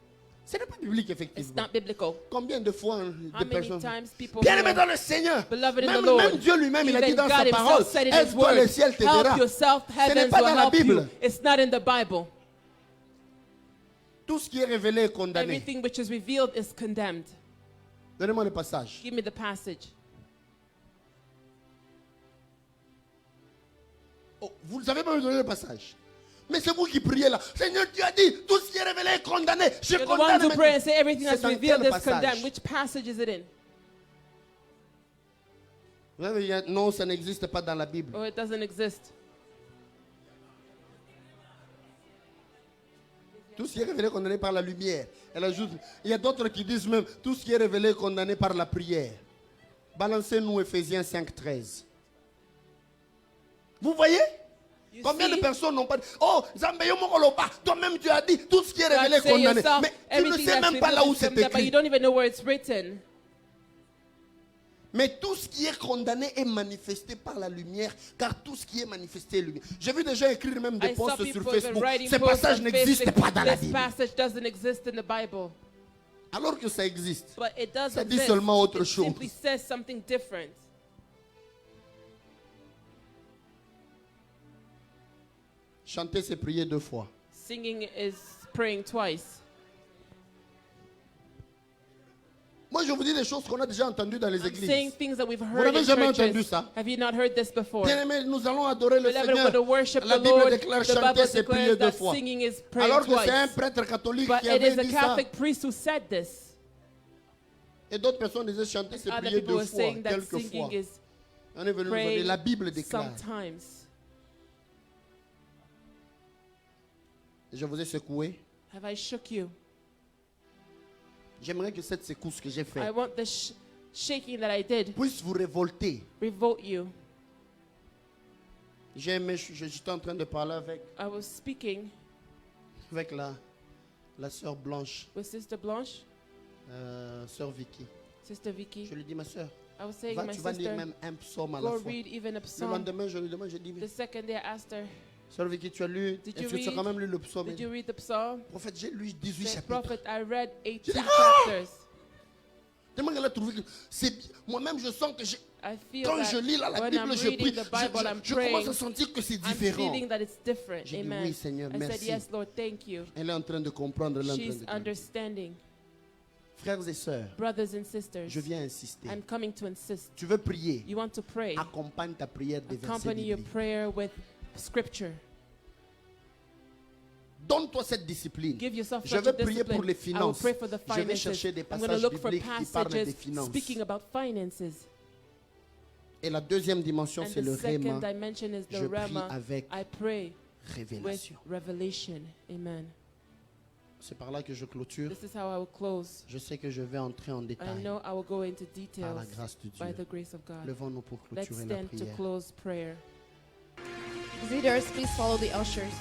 Ce n'est pas biblique, It's effectivement. not biblical. Combien de fois How des many personnes... times people Bien-aimé hear, dans le Seigneur. Beloved in the Même, Lord, même Dieu lui-même, il a dit even dans God sa parole, himself said in his aide-toi, le word, ciel t'aidera. help yourself, Ce n'est heavens pas will dans la help you. Bible. It's not in the Bible. Tout ce qui est révélé est condamné. Everything which is revealed is condemned. Donnez-moi le passage. Give me the passage. Oh, vous ne savez pas me donner le passage. Mais c'est vous qui priez là. Seigneur, tu as dit, tout ce qui est révélé est condamné. Je You're the condamne ones who maintenant. pray and say everything C'est that's dans revealed quel is condemned. passage? Which passage is it in? Vous allez dire, non, ça n'existe pas dans la Bible. Oh, it doesn't exist. Tout ce qui est révélé est condamné par la lumière. Elle ajoute, il y a d'autres qui disent même, tout ce qui est révélé est condamné par la prière. Balancez-nous Ephésiens 5:13. Vous voyez? You Combien de see? personnes n'ont pas dit, oh, Zambeyo Mokoloba, toi-même tu as dit, tout ce qui est révélé God est say condamné. yourself, Mais tu ne everything sais that's même pas là où revealed is c'est condemned, but you écrit. don't even know where it's written. Mais tout ce qui est condamné est manifesté par la lumière, car tout ce qui est manifesté est lumière. J'ai vu des gens écrire même des I saw posts sur people even Facebook. writing Ces posts passages on n'existent Facebook. pas dans la This Bible. passage doesn't exist in the Bible. Alors que ça existe. But it does Ça dit exist. seulement autre It chose. simply says something different. Chanter, c'est prier 2 fois. Singing is praying twice. Moi, je vous dis des choses qu'on a déjà entendues dans les I'm saying églises. things that we've Vous heard n'avez in jamais entendu churches. ça? Have you not heard this before? Bien-aimés, nous allons adorer le Beloved, we're going to Seigneur. worship La the Bible Lord. déclare The chanter, Bible c'est prier declares 2 that fois. singing is praying Alors que c'est un twice. prêtre catholique But qui it avait is a dit ça. Catholic priest who said this. Et d'autres personnes disaient chanter, c'est Other prier people 2 were fois, saying that quelques fois. singing is On est venu nous donner. praying La Bible déclare. sometimes. Je vous ai secoué. Have I shook you? J'aimerais que cette secousse que j'ai I faite want the shaking that I did puisse vous révolter. revolt you. J'ai aimé, j'étais en train de parler avec I was speaking la sœur Blanche, with Sister Blanche, sœur Vicky. Sister Vicky. Je lui dis, ma sœur, I was saying, my tu vas lire sister, même un psaume à la go fois. read even a Le psalm. lendemain, je lui demande, je dis, The second day I asked her, sœur Vicky, tu as lu, Did est-ce you que tu as read- quand même lu le psaume? did you read the psalm? Prophète, j'ai lu 18 Said, chapitres. Prophet, I read 18 Ah! chapters. Tellement qu'elle a trouvé que c'est bien. Moi-même, je sens que I feel quand that je lis la when Bible, I'm je prie, reading the Bible, I'm je commence praying, à sentir que c'est I'm différent. feeling that it's different. J'ai dit, Amen. oui, Seigneur, I said, merci. yes, Lord, thank you. Elle est en train de comprendre. Elle est en train She's de comprendre. understanding. Frères et sœurs, Brothers and sisters, je viens insister. I'm coming to insist. Tu veux prier? You want to pray. Accompagne ta prière des versets Accompany your bibliques. prayer with scripture. Donne-toi cette discipline. Give yourself Je such vais a prier pour discipline. les I will finances. pray for the Je vais finances. chercher des I'm going to passages look for bibliques qui parlent des passages finances. speaking about finances. Et la deuxième dimension, And c'est the le second réma. dimension is Je the prie Rama. avec I pray with révélation. revelation. Amen. C'est par là que je clôture. This is how I will close. Je sais que je vais entrer en I détail know I will go into par details la grâce de by Dieu. the grace of God. Levons-nous pour Let's clôturer la stand to prière. close prayer. Leaders, please follow the ushers.